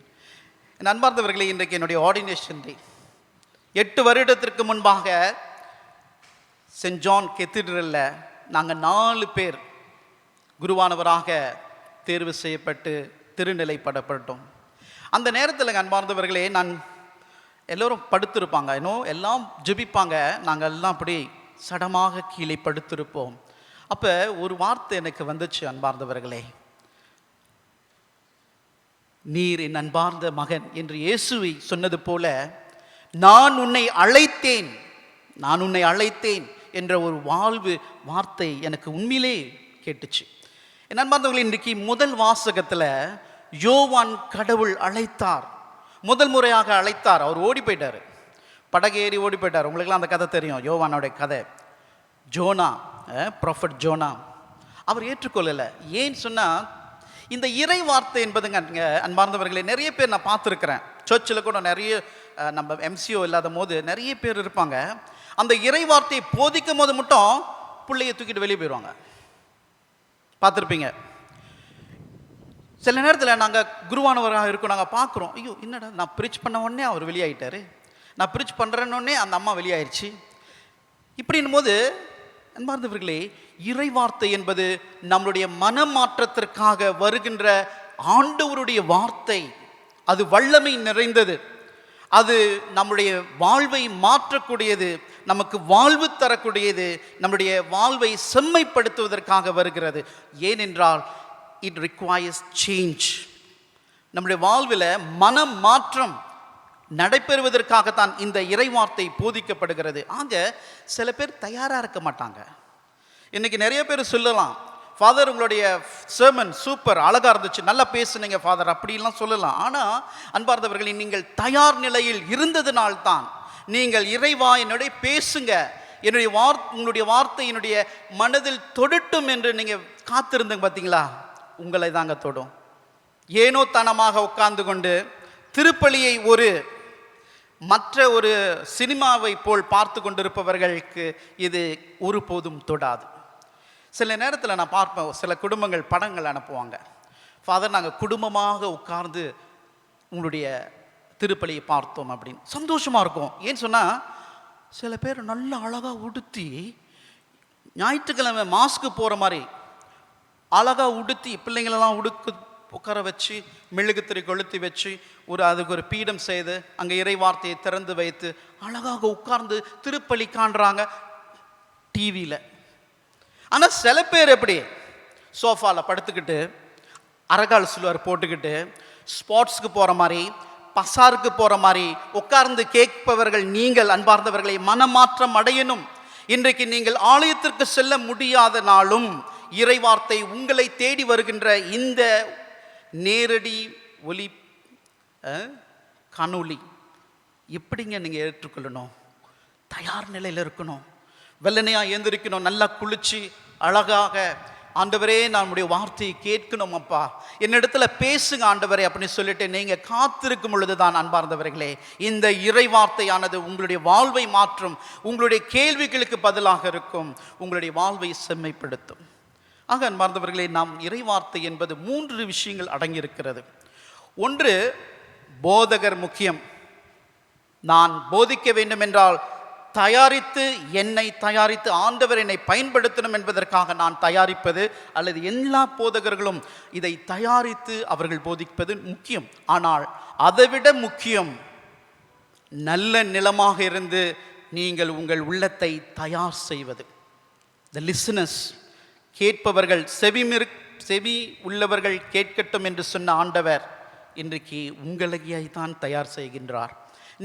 என் அன்பார்ந்தவர்களே, இன்றைக்கு என்னுடைய ஆர்டினேஷன் டே. 8 வருடத்திற்கு முன்பாக சென்ட் ஜான் கெத்தீட்ரலில் நாங்கள் 4 பேர் குருவானவராக தேர்வு செய்யப்பட்டு திருநிலைப்படப்பட்டோம். அந்த நேரத்தில் அன்பார்ந்தவர்களே, நான் எல்லோரும் படுத்திருப்பாங்க, எல்லாம் ஜெபிப்பாங்க, நாங்கள் எல்லாம் அப்படி சடமாக கீழே படுத்திருப்போம். அப்போ ஒரு வார்த்தை எனக்கு வந்துச்சு, அன்பார்ந்தவர்களே, நீர் என் அன்பார்ந்த மகன் என்று இயேசுவை சொன்னது போல நான் உன்னை அழைத்தேன் என்ற ஒரு வார்த்தை எனக்கு உண்மையிலே கேட்டுச்சு. என் அன்பார்ந்தவர்களே, இன்றைக்கு முதல் வாசகத்தில் யோவான் கடவுள் அழைத்தார், முதல் முறையாக அழைத்தார். அவர் ஓடி போயிட்டார், படகேறி ஓடி போயிட்டார். உங்களுக்கெல்லாம் அந்த கதை தெரியும், யோவானோட கதை. ஜோனா, ப்ராஃபட் ஜோனா, அவர் ஏற்றுக்கொள்ளலை. ஏன்னு சொன்னால், இந்த இறை வார்த்தை என்பதுங்க அன்பார்ந்தவர்களே, நிறைய பேர் நான் பார்த்துருக்கிறேன். சர்ச்சில் கூட நிறைய நம்ம எம்சிஓ இல்லாத போது நிறைய பேர் இருப்பாங்க. அந்த இறை வார்த்தையை போதிக்கும் போது மட்டும் பிள்ளையை தூக்கிட்டு வெளியே போயிடுவாங்க, பார்த்துருப்பீங்க. சில நேரத்தில் நாங்கள் குருவானவராக இருக்கோம், நாங்கள் பார்க்குறோம், ஐயோ என்னடா நான் ப்ரீச் பண்ண உடனே அவர் வெளியாகிட்டார், நான் ப்ரீச் பண்ணுறேன்னொடனே அந்த அம்மா வெளியாயிடுச்சு. இப்படின்னும் போது அன்பார்ந்தவர்களே, இறை வார்த்தை என்பது நம்மளுடைய மனமாற்றத்திற்காக வருகின்ற ஆண்டவருடைய வார்த்தை. அது வல்லமை நிறைந்தது, அது நம்முடைய வாழ்வை மாற்றக்கூடியது, நமக்கு வாழ்வு தரக்கூடியது, நம்முடைய வாழ்வை செம்மைப்படுத்துவதற்காக வருகிறது. ஏனென்றால் இட் ரிக்வயர்ஸ் சேஞ்ச். நம்முடைய வாழ்வில் மனம் மாற்றம் நடைபெறுவதற்காகத்தான் இந்த இறைவார்த்தை போதிக்கப்படுகிறது. ஆக சில பேர் தயாராக இருக்க மாட்டாங்க. இன்னைக்கு நிறைய பேர் சொல்லலாம், ஃபாதர் உங்களுடைய சர்மன் சூப்பர், அழகாக இருந்துச்சு, நல்லா பேசுனீங்க ஃபாதர், அப்படிலாம் சொல்லலாம். ஆனால் அன்பார்ந்தவர்களே, நீங்கள் தயார் நிலையில் இருந்ததுனால்தான் நீங்கள் இறைவா என்னுடைய பேசுங்க, என்னுடைய உங்களுடைய வார்த்தை என்னுடைய மனதில் தொடட்டும் என்று நீங்கள் காத்திருந்தீங்க பார்த்தீங்களா, உங்களை தாங்க தொடும். ஏனோ தனமாக உட்கார்ந்து கொண்டு திருப்பலியை மற்ற ஒரு சினிமாவை போல் பார்த்து கொண்டிருப்பவர்களுக்கு இது ஒருபோதும் தொடாது. சில நேரத்தில் நான் பார்ப்பேன், சில குடும்பங்கள் படங்கள் அனுப்புவாங்க, ஃபாதர் நாங்கள் குடும்பமாக உட்கார்ந்து உங்களுடைய திருப்பலியை பார்த்தோம் அப்படின்னு. சந்தோஷமாக இருக்கும். ஏன்னு சொன்னால் சில பேர் நல்ல அழகாக உடுத்தி, ஞாயிற்றுக்கிழமை மாஸ்க்கு போகிற மாதிரி அழகாக உடுத்தி பிள்ளைங்களெல்லாம் உட்கார வச்சு மெழுகுத்திரை கொளுத்தி வச்சு அதுக்கு ஒரு பீடம் செய்து அங்கே இறை வார்த்தையை திறந்து வைத்து அழகாக உட்கார்ந்து திருப்பலி காண்றாங்க டிவியில். ஆனால் சில பேர் எப்படி சோஃபாவில் படுத்துக்கிட்டு அரகால் சிலுவர் போட்டுக்கிட்டு ஸ்போர்ட்ஸ்க்கு போகிற மாதிரி பசாருக்கு போகிற மாதிரி உட்கார்ந்து கேட்பவர்கள் நீங்கள். அன்பார்ந்தவர்களை, மனமாற்றம் அடையணும். இன்றைக்கு நீங்கள் ஆலயத்திற்கு செல்ல முடியாத நாளும் இறைவார்த்தை உங்களை தேடி வருகின்ற இந்த நேரடி ஒலி காணொளி எப்படிங்க நீங்கள் ஏற்றுக்கொள்ளணும்? தயார் நிலையில் இருக்கணும், வெள்ளனையாக எழுந்திருக்கணும், நல்லா குளிச்சு அழகாக ஆண்டவரே நம்முடைய வார்த்தையை கேட்கணும், அப்பா என்னிடத்துல பேசுங்க ஆண்டவரே அப்படின்னு சொல்லிட்டு நீங்கள் காத்திருக்கும் பொழுதுதான் அன்பார்ந்தவர்களே இந்த இறை வார்த்தையானது உங்களுடைய வாழ்வை மாற்றும், உங்களுடைய கேள்விகளுக்கு பதிலாக இருக்கும், உங்களுடைய வாழ்வை செம்மைப்படுத்தும். ஆக அன்பார்ந்தவர்களே, நாம் இறைவார்த்தை என்பது 3 விஷயங்கள் அடங்கியிருக்கிறது. ஒன்று, போதகர் முக்கியம். நான் போதிக்க வேண்டும் என்றால் என்னை தயாரித்து ஆண்டவர் என்னை பயன்படுத்தணும் என்பதற்காக நான் தயாரிப்பது, அல்லது எல்லா போதகர்களும் இதை தயாரித்து அவர்கள் போதிப்பது முக்கியம். ஆனால் அதைவிட முக்கியம், நல்ல நிலமாக இருந்து நீங்கள் உங்கள் உள்ளத்தை தயார் செய்வது. த லிசனர்ஸ், கேட்பவர்கள் செவி உள்ளவர்கள் கேட்கட்டும் என்று சொன்ன ஆண்டவர் இன்றைக்கு உங்களையே தான் தயார் செய்கின்றார்.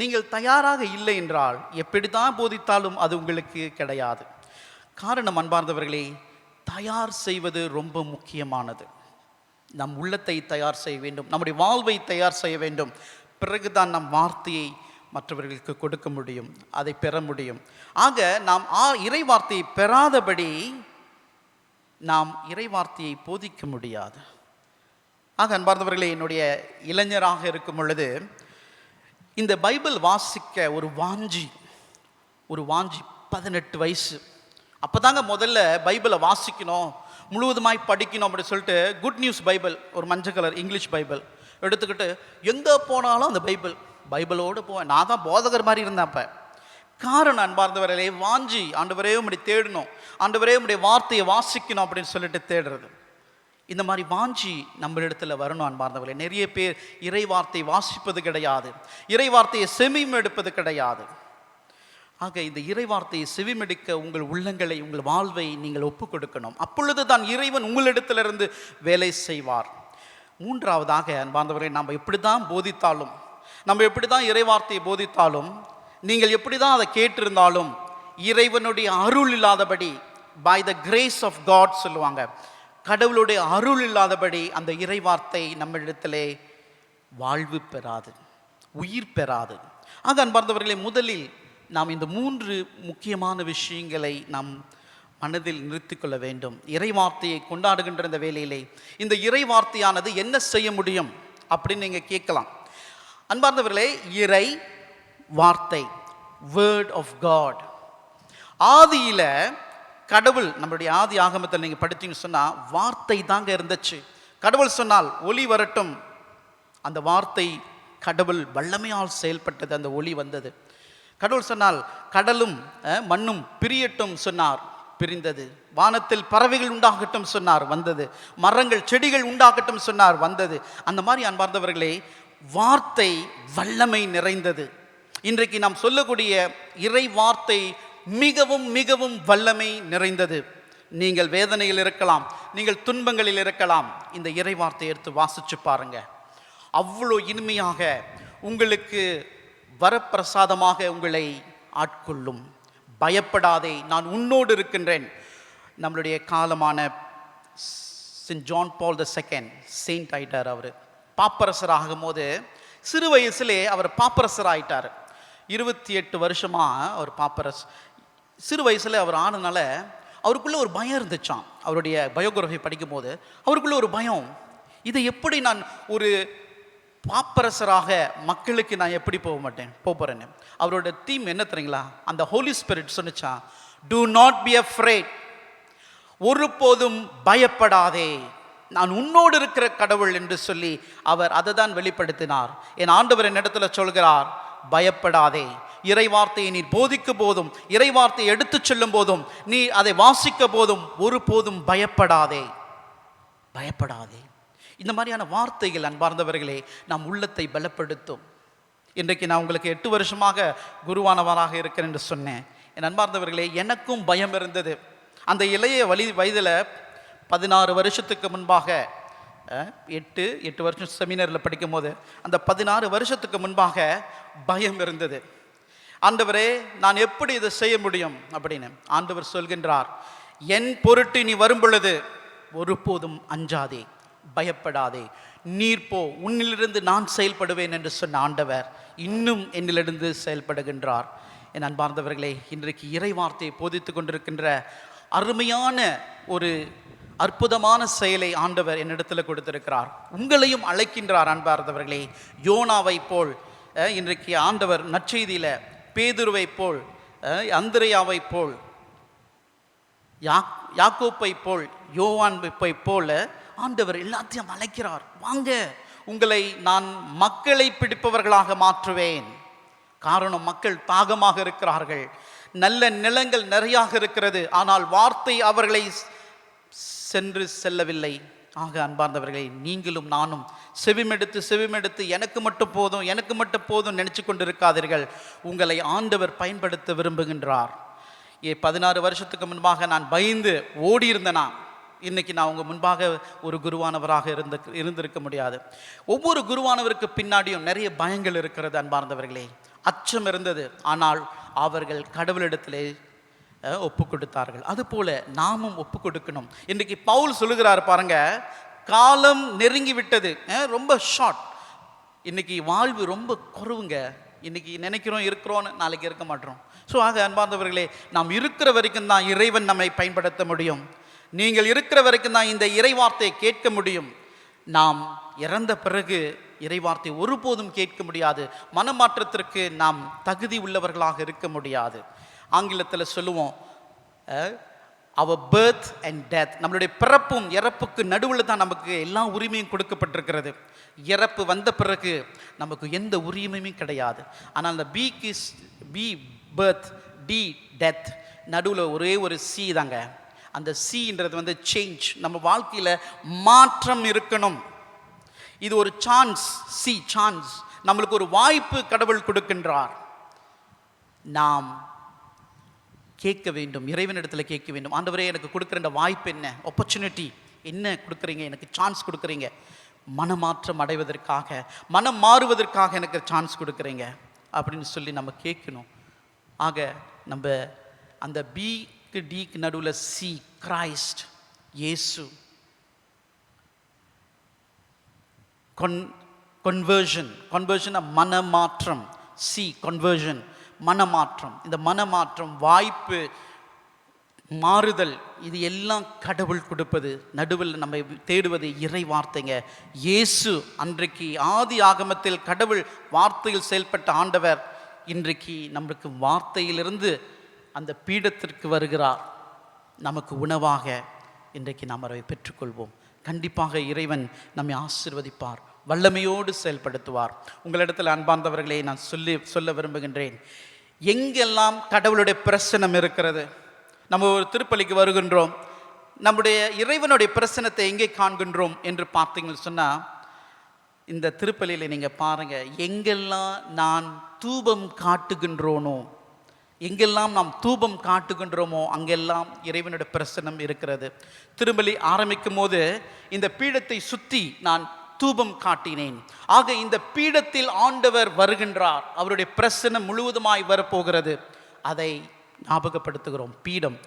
நீங்கள் தயாராக இல்லை என்றால் எப்படித்தான் போதித்தாலும் அது உங்களுக்கு கிடையாது. காரணம் அன்பார்ந்தவர்களே, தயார் செய்வது ரொம்ப முக்கியமானது. நம் உள்ளத்தை தயார் செய்ய வேண்டும், நம்முடைய வாழ்வை தயார் செய்ய வேண்டும். பிறகுதான் நம் வார்த்தையை மற்றவர்களுக்கு கொடுக்க முடியும், அதை பெற முடியும். ஆக நாம் இறை வார்த்தையை பெறாதபடி நாம் இறை வார்த்தையை போதிக்க முடியாது. ஆக அன்பார்ந்தவர்களே, என்னுடைய இளைஞராக இருக்கும் பொழுது இந்த பைபிள் வாசிக்க ஒரு வாஞ்சி 18 வயசு. அப்போ தாங்க முதல்ல பைபிளை வாசிக்கணும், முழுவதுமாய் படிக்கணும் அப்படின்னு சொல்லிட்டு குட் நியூஸ் பைபிள், ஒரு மஞ்சள் கலர் இங்கிலீஷ் பைபிள் எடுத்துக்கிட்டு எங்கே போனாலும் அந்த பைபிளோடு போவேன். நான் தான் போதகர் மாதிரி இருந்தேன் அப்போ. காரணம் அன்பார்ந்தவர்களே, வாஞ்சி, ஆண்டவரே உம்முடைய தேடணும், ஆண்டவரே உம்முடைய வார்த்தையை வாசிக்கணும் அப்படின்னு சொல்லிட்டு தேடுறது. இந்த மாதிரி வாஞ்சி நம்ம இடத்துல வரணும் அன்பார்ந்தவர்களே. நிறைய பேர் இறை வார்த்தை வாசிப்பது கிடையாது, இறை வார்த்தையை செவிமெடுப்பது கிடையாது. ஆக இந்த இறை வார்த்தையை செவிமெடுக்க உங்கள் உள்ளங்களை, உங்கள் வாழ்வை நீங்கள் ஒப்புக் கொடுக்கணும். அப்பொழுது தான் இறைவன் உங்களிடத்திலிருந்து வேலை செய்வார். மூன்றாவதாக அன்பார்ந்தவர்களே, நம்ம எப்படி தான் போதித்தாலும், நம்ம எப்படி தான் இறை வார்த்தையை போதித்தாலும், நீங்கள் எப்படி தான் அதை கேட்டிருந்தாலும், இறைவனுடைய அருள் இல்லாதபடி, by the grace of God சொல்லுவாங்க, கடவுளுடைய அருள் இல்லாதபடி அந்த இறை வார்த்தை நம்மிடத்திலே வாழ்வு பெறாது, உயிர் பெறாது. ஆக அன்பார்ந்தவர்களே, முதலில் நாம் இந்த 3 முக்கியமான விஷயங்களை நாம் மனதில் நிறுத்திக்கொள்ள வேண்டும். இறை வார்த்தையை கொண்டாடுகின்ற இந்த வேளையிலே இந்த இறை வார்த்தையானது என்ன செய்ய முடியும் அப்படின்னு நீங்கள் கேட்கலாம். அன்பார்ந்தவர்களே, இறை வார்த்தை, வேர்ட் ஆஃப் காட், ஆதியில கடவுள், நம்மளுடைய ஆதி ஆகமத்தில் நீங்கள் படித்தீங்கன்னு சொன்னால் வார்த்தை தாங்க இருந்துச்சு. கடவுள் சொன்னால் ஒளி வரட்டும், அந்த வார்த்தை கடவுள் வல்லமையால் செயல்பட்டது, அந்த ஒளி வந்தது. கடவுள் சொன்னால் கடலும் மண்ணும் பிரியட்டும் சொன்னார், பிரிந்தது. வானத்தில் பறவைகள் உண்டாகட்டும் சொன்னார், வந்தது. மரங்கள் செடிகள் உண்டாகட்டும் சொன்னார், வந்தது. அந்த மாதிரி அன்பார்ந்தவர்களே, வார்த்தை வல்லமை நிறைந்தது. இன்றைக்கு நாம் சொல்லக்கூடிய இறை வார்த்தை மிகவும் மிகவும் வல்லமை நிறைந்தது. நீங்கள் வேதனையில் இருக்கலாம், நீங்கள் துன்பங்களில் இருக்கலாம், இந்த இறை வார்த்தையை எடுத்து வாசிச்சு பாருங்க. அவ்வளோ இனிமையாக உங்களுக்கு வரப்பிரசாதமாக உங்களை ஆட்கொள்ளும். பயப்படாதே, நான் உன்னோடு இருக்கின்றேன். நம்மளுடைய காலமான செயின்ட் ஜான் பால் II செயின்ட் ஆயிட்டார். அவர் பாப்பரசர் ஆகும்போது சிறு வயசுலே அவர் பாப்பரசர் ஆயிட்டார். 28 வருஷமாக அவர் பாப்பரஸ். சிறு வயசில் அவர் ஆனதுனால அவருக்குள்ளே ஒரு பயம் இருந்துச்சான். அவருடைய பயோகிராஃபி படிக்கும்போது அவருக்குள்ளே ஒரு பயம், இதை எப்படி நான் ஒரு பாப்பரசராக மக்களுக்கு நான் எப்படி போகிறேன்னு. அவரோட தீம் என்ன தெரியுங்களா? அந்த ஹோலி ஸ்பிரிட் சொன்னிச்சா, do not be afraid, ஒருபோதும் பயப்படாதே, நான் உன்னோடு இருக்கிற கடவுள் என்று சொல்லி அவர் அதை தான் வெளிப்படுத்தினார். என் ஆண்டவர் என்னிடத்துல சொல்கிறார், பயப்படாதே. இறை வார்த்தையை நீ போதிக்கும் போதும், இறை வார்த்தையை எடுத்து செல்லும் போதும், நீ அதை வாசிக்க போதும் ஒருபோதும் பயப்படாதே, பயப்படாதே. இந்த மாதிரியான வார்த்தைகள் அன்பார்ந்தவர்களே நம் உள்ளத்தை பலப்படுத்தும். இன்றைக்கு நான் உங்களுக்கு 8 வருஷமாக குருவானவராக இருக்கிறேன் என்று சொன்னேன். என் அன்பார்ந்தவர்களே, எனக்கும் பயம் இருந்தது. அந்த இளைய வயதில் 16 வருஷத்துக்கு முன்பாக 8 வருஷம் செமினரில் படிக்கும் போது அந்த 16 வருஷத்துக்கு முன்பாக பயம் இருந்தது. ஆண்டவரே, நான் எப்படி இதை செய்ய முடியும் அப்படின்னு. ஆண்டவர் சொல்கின்றார், என் பொருட்டு நீ வரும் பொழுது ஒருபோதும் அஞ்சாதே, பயப்படாதே, நீர் போ, உன்னிலிருந்து நான் செயல்படுவேன் என்று சொன்ன ஆண்டவர் இன்னும் என்னிலிருந்து செயல்படுகின்றார். என் அன்பார்ந்தவர்களே, இன்றைக்கு இறை வார்த்தையை போதித்து கொண்டிருக்கின்ற அருமையான ஒரு அற்புதமான செயலை ஆண்டவர் என்னிடத்தில் கொடுத்திருக்கிறார். உங்களையும் அழைக்கின்றார் அன்பார்ந்தவர்களே. யோனாவை போல் இன்றைக்கு ஆண்டவர் நற்செய்தியில் பேதுருவை போல், அந்திரேயாவை போல், யாக்கோப்பை போல், யோவான்பை போல ஆண்டவர் எல்லாத்தையும் அழைக்கிறார். வாங்க, உங்களை நான் மக்களை பிடிப்பவர்களாக மாற்றுவேன். காரணம், மக்கள் தாகமாக இருக்கிறார்கள், நல்ல நிலங்கள் நிறையாக இருக்கிறது, ஆனால் வார்த்தை அவர்களை செல்லவில்லை. ஆக அன்பார்ந்தவர்களை, நீங்களும் நானும் செவிமெடுத்து எனக்கு மட்டும் போதும் நினைச்சு கொண்டிருக்காதீர்கள். உங்களை ஆண்டவர் பயன்படுத்த விரும்புகின்றார். 16 வருஷத்துக்கு முன்பாக நான் பயந்து ஓடி இருந்தேனா, இன்னைக்கு நான் உங்க முன்பாக ஒரு குருவானவராக இருந்திருக்க முடியாது. ஒவ்வொரு குருவானவருக்கு பின்னாடியும் நிறைய பயங்கள் இருக்கிறது அன்பார்ந்தவர்களே, அச்சம் இருந்தது. ஆனால் அவர்கள் கடவுளிடத்திலே ஒப்பு கொடுத்தார்கள். அதுபோல நாமும் ஒப்பு கொடுக்கணும். இன்றைக்கு பவுல் சொல்லுகிறார் பாருங்க, காலம் நெருங்கி விட்டது, ரொம்ப ஷார்ட். இன்னைக்கு வாழ்வு ரொம்ப குறைவுங்க. இன்னைக்கு நினைக்கிறோம் இருக்கிறோன்னு, நாளைக்கு இருக்க மாட்டோம். ஸோ ஆக அன்பார்ந்தவர்களே, நாம் இருக்கிற வரைக்கும் தான் இறைவன் நம்மை பயன்படுத்த முடியும். நீங்கள் இருக்கிற வரைக்கும் தான் இந்த இறை வார்த்தையை கேட்க முடியும். நாம் இறந்த பிறகு இறை வார்த்தை ஒருபோதும் கேட்க முடியாது. மனமாற்றத்திற்கு நாம் தகுதி உள்ளவர்களாக இருக்க முடியாது. ஆங்கிலத்தில் சொல்லுவோம், அவர் பர்த் அண்ட் டெத், நம்மளுடைய பிறப்பும் இறப்புக்கு நடுவில் தான் நமக்கு எல்லா உரிமையும் கொடுக்கப்பட்டிருக்கிறது. இறப்பு வந்த பிறகு நமக்கு எந்த உரிமையும் கிடையாது. ஆனால் அந்த பி பர்த், டி டெத், நடுவில் ஒரே ஒரு சி தாங்க. அந்த சின்றது வந்து சேஞ்ச். நம்ம வாழ்க்கையில் மாற்றம் இருக்கணும். இது ஒரு சான்ஸ், சான்ஸ். நம்மளுக்கு ஒரு வாய்ப்பு கடவுள் கொடுக்கின்றார். நாம் கேட்க வேண்டும், இறைவனிடத்தில் கேட்க வேண்டும். ஆண்டவரே, எனக்கு கொடுக்குற இந்த வாய்ப்பு என்ன, ஆப்பர்ச்சுனிட்டி என்ன கொடுக்குறீங்க, எனக்கு சான்ஸ் கொடுக்குறீங்க, மனமாற்றம் அடைவதற்காக, மனம் மாறுவதற்காக எனக்கு சான்ஸ் கொடுக்குறீங்க அப்படின்னு சொல்லி நம்ம கேட்கணும். ஆக நம்ம அந்த பிக்கு டிக்கு நடுவில் சி, கிரைஸ்ட், இயேசு. கன்வர்ஷன் மனமாற்றம். சி கன்வர்ஷன், மனமாற்றம். இந்த மனமாற்றம், வாய்ப்பு, மாறுதல், இது எல்லாம் கடவுள் கொடுப்பது. நடுவில் நம்ம தேடுவது இறை வார்த்தைங்க. இயேசு அன்றைக்கு ஆதி ஆகமத்தில் கடவுள் வார்த்தையில் செயல்பட்ட ஆண்டவர் இன்றைக்கு நம்மளுக்கு வார்த்தையிலிருந்து அந்த பீடத்திற்கு வருகிறார். நமக்கு உணவாக இன்றைக்கு நாம் அவரை பெற்றுக்கொள்வோம். கண்டிப்பாக இறைவன் நம்மை ஆசீர்வதிப்பார், வல்லமையோடு செயல்படுத்துவார். உங்களிடத்தில் அன்பார்ந்தவர்களே, நான் சொல்ல விரும்புகின்றேன், எங்கெல்லாம் கடவுளுடைய பிரசனம் இருக்கிறது. நம்ம ஒரு திருப்பலிக்கு வருகின்றோம், நம்முடைய இறைவனுடைய பிரசனத்தை எங்கே காண்கின்றோம் என்று பார்த்தீங்கன்னு சொன்னால், இந்த திருப்பலியில நீங்க பாருங்க, எங்கெல்லாம் நான் தூபம் காட்டுகின்றோனோ, எங்கெல்லாம் நாம் தூபம் காட்டுகின்றோமோ அங்கெல்லாம் இறைவனுடைய பிரசன்னம் இருக்கிறது. திருப்பலி ஆரம்பிக்கும் போது இந்த பீடத்தை சுற்றி நான் தூபம் காட்டினேன். ஆக இந்த பீடத்தில் ஆண்டவர் வருகின்றார், அவருடைய பிரசன்னம் முழுவதுமாய் வரப்போகிறது. அதை ஞாபகப்படுத்துகிறோம், பீடம்.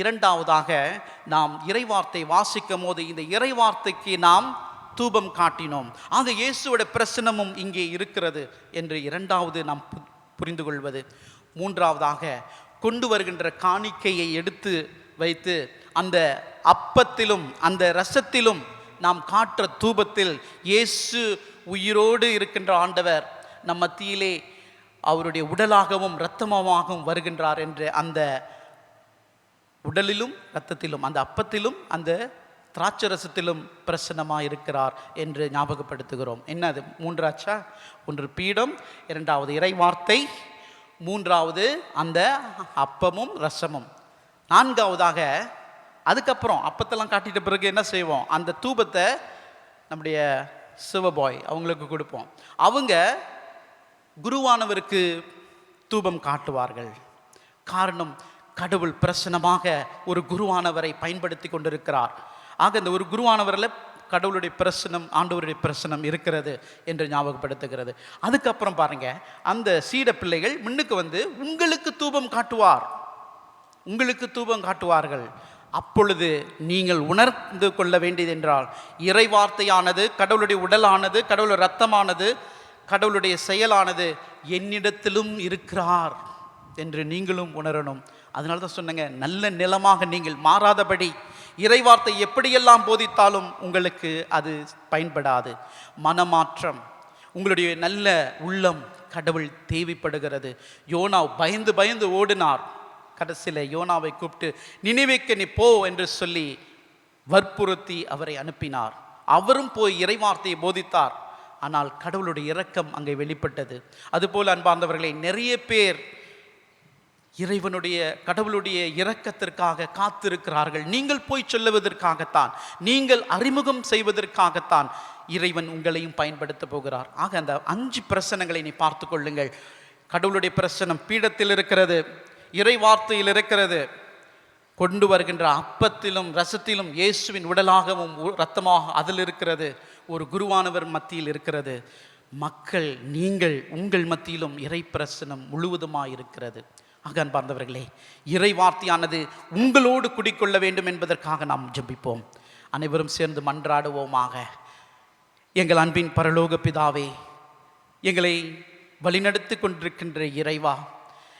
இரண்டாவதாக நாம் இறைவார்த்தை வாசிக்கும் போது இந்த இறைவார்த்தைக்கு நாம் தூபம் காட்டினோம். ஆக இயேசுவோட பிரசன்னமும் இங்கே இருக்கிறது என்று இரண்டாவது நாம் புரிந்து கொள்வது. மூன்றாவதாக கொண்டு வருகின்ற காணிக்கையை எடுத்து வைத்து அந்த அப்பத்திலும் அந்த ரசத்திலும் நாம் காட்டுற தூபத்தில் இயேசு உயிரோடு இருக்கின்ற ஆண்டவர் நம் மத்தியிலே அவருடைய உடலாகவும் இரத்தமாகவும் வருகின்றார் என்று அந்த உடலிலும் இரத்தத்திலும் அந்த அப்பத்திலும் அந்த திராட்சரசத்திலும் பிரசன்னமாக இருக்கிறார் என்று ஞாபகப்படுத்துகிறோம். என்னது? மூன்றாச்சா? ஒன்று பீடம், இரண்டாவது இறைவார்த்தை, மூன்றாவது அந்த அப்பமும் ரசமும். நான்காவதாக அதுக்கப்புறம் அப்பத்தெல்லாம் காட்டிட்ட பிறகு என்ன செய்வோம்? அந்த தூபத்தை நம்முடைய சிவபாய் அவங்களுக்கு கொடுப்போம். அவங்க குருவானவருக்கு தூபம் காட்டுவார்கள். காரணம், கடவுள் பிரசன்னமாக ஒரு குருவானவரை பயன்படுத்தி கொண்டிருக்கிறார். ஆக இந்த ஒரு குருவானவரில் கடவுளுடைய பிரசனம், ஆண்டவருடைய பிரசனம் இருக்கிறது என்று ஞாபகப்படுத்துகிறது. அதுக்கப்புறம் பாருங்க, அந்த சீட பிள்ளைகள் முன்னுக்கு வந்து உங்களுக்கு தூபம் காட்டுவார், உங்களுக்கு தூபம் காட்டுவார்கள். அப்பொழுது நீங்கள் உணர்ந்து கொள்ள வேண்டியது என்றால், இறைவார்த்தையானது, கடவுளுடைய உடலானது, கடவுளுடைய இரத்தமானது, கடவுளுடைய செயலானது என்னிடத்திலும் இருக்கிறார் என்று நீங்களும் உணரணும். அதனால தான் சொன்னங்க, நல்ல நிலமாக நீங்கள் மாறாதபடி இறைவார்த்தை எப்படியெல்லாம் போதித்தாலும் உங்களுக்கு அது பயன்படாது. மனமாற்றம், உங்களுடைய நல்ல உள்ளம் கடவுள் தேவைப்படுகிறது. யோனா பயந்து பயந்து ஓடினார். கடைசியில் யோனாவை கூப்பிட்டு நினிவேக்கு நீ போ என்று சொல்லி வற்புறுத்தி அவரை அனுப்பினார். அவரும் போய் இறைவார்த்தையை போதித்தார். ஆனால் கடவுளுடைய இரக்கம் அங்கே வெளிப்பட்டது. அதுபோல் அன்பார்ந்தவர்களை, நிறைய பேர் இறைவனுடைய கடவுளுடைய இரக்கத்திற்காக காத்திருக்கிறார்கள். நீங்கள் போய் சொல்லுவதற்காகத்தான், நீங்கள் அறிமுகம் செய்வதற்காகத்தான் இறைவன் உங்களையும் பயன்படுத்த போகிறார். ஆக அந்த 5 பிரசனங்களை நீ பார்த்து கொள்ளுங்கள். கடவுளுடைய பிரசனம் பீடத்தில் இருக்கிறது, இறைவார்த்தையில் இருக்கிறது, கொண்டு வருகின்ற அப்பத்திலும் ரசத்திலும் இயேசுவின் உடலாகவும் இரத்தமாக அதில் இருக்கிறது, ஒரு குருவானவர் மத்தியில் இருக்கிறது, மக்கள் நீங்கள் உங்கள் மத்தியிலும் இறை பிரசனம் முழுவதுமாய் இருக்கிறது. ஆக அன்பார்ந்தவர்களே, இறை வார்த்தையானது உங்களோடு குடிக்கொள்ள வேண்டும் என்பதற்காக நாம் ஜெபிப்போம். அனைவரும் சேர்ந்து மன்றாடுவோமாக. எங்கள் அன்பின் பரலோக பிதாவே, எங்களை வழிநடத்தி கொண்டிருக்கின்ற இறைவா,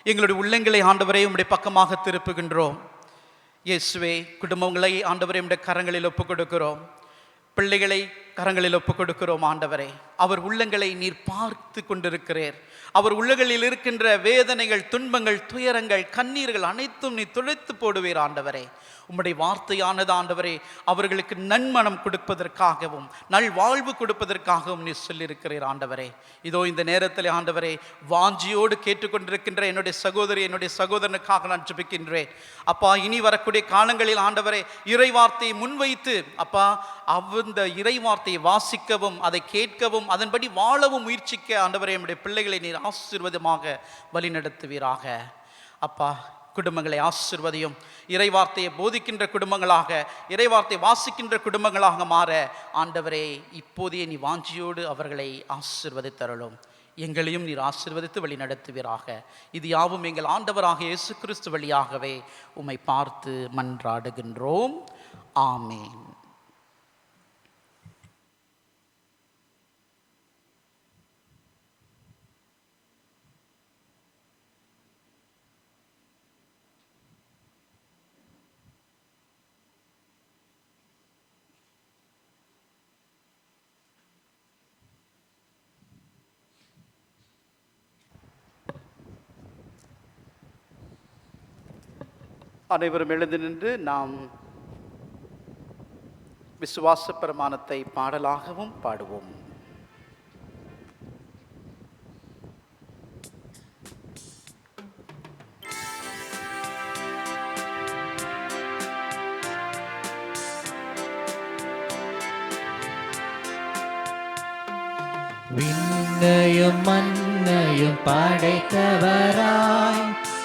எங்களுடைய உள்ளங்களை ஆண்டவரே உம்முடைய பக்கமாக திருப்புகின்றோம். இயேசுவே, குடும்பங்களை ஆண்டவரே உம்முடைய கரங்களில் ஒப்புக் கொடுக்கிறோம். பிள்ளைகளை கரங்களில் ஒப்புக் கொடுக்கிறோம். ஆண்டவரே, அவர் உள்ளங்களை நீர் பார்த்து கொண்டிருக்கிறீர். அவர் உள்ளங்களில் இருக்கின்ற வேதனைகள், துன்பங்கள், துயரங்கள், கண்ணீர்கள் அனைத்தும் நீ துடைத்து போடுவீர். ஆண்டவரே, உம்முடைய வார்த்தையானது ஆண்டவரே அவர்களுக்கு நன்மனம் கொடுப்பதற்காகவும் நல்வாழ்வு கொடுப்பதற்காகவும் நீ சொல்லியிருக்கிறீர். ஆண்டவரே, இதோ இந்த நேரத்தில் ஆண்டவரே வாஞ்சியோடு கேட்டுக்கொண்டிருக்கின்ற என்னுடைய சகோதரி, என்னுடைய சகோதரனுக்காக நான் ஜெபிக்கின்றேன். அப்பா, இனி வரக்கூடிய காலங்களில் ஆண்டவரே இறை வார்த்தையை முன்வைத்து அப்பா அந்த இறை வார்த்தையை வாசிக்கவும், அதை கேட்கவும், அதன்படி வாழவும் முயற்சிக்க ஆண்டவரே நம்முடைய பிள்ளைகளை நீர் ஆசீர்வாதமாக வழிநடத்துவீராக. அப்பா, குடும்பங்களை ஆசீர்வதியும். இறைவார்த்தையை போதிக்கின்ற குடும்பங்களாக, இறைவார்த்தை வாசிக்கின்ற குடும்பங்களாக மாற ஆண்டவரே இப்போதைய நீ வாஞ்சியோடு அவர்களை ஆசீர்வதித்தருளும். எங்களையும் நீர் ஆசீர்வதித்து வழி நடத்துவீராக. இது யாவும் எங்கள் ஆண்டவராக இயேசு கிறிஸ்து வழியாகவே உம்மை பார்த்து மன்றாடுகின்றோம். ஆமேன். அனைவரும் எழுந்து நின்று நாம் விசுவாச பிரமாணத்தை பாடலாகவும் பாடுவோம். விண்ணையும் மண்ணையும் படைத்தவராய்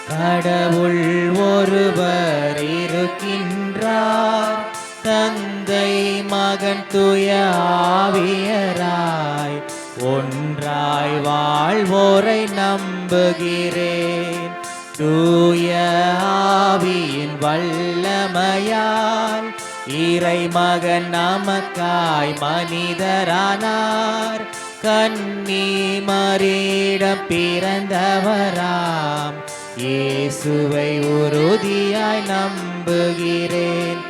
கடவுள் ஒருவர் இருக்கின்றார். தந்தை மகன் தூய ஆவியராய் ஒன்றாய் வாழ்வோரை நம்புகிறேன். தூய ஆவியின் வல்லமையால் இறைமகன் நமக்காய் மனிதரானார். கன்னி மரியிடம் பிறந்தவராம் இயேசுவை உறுதியாய் நம்புகிறேன்.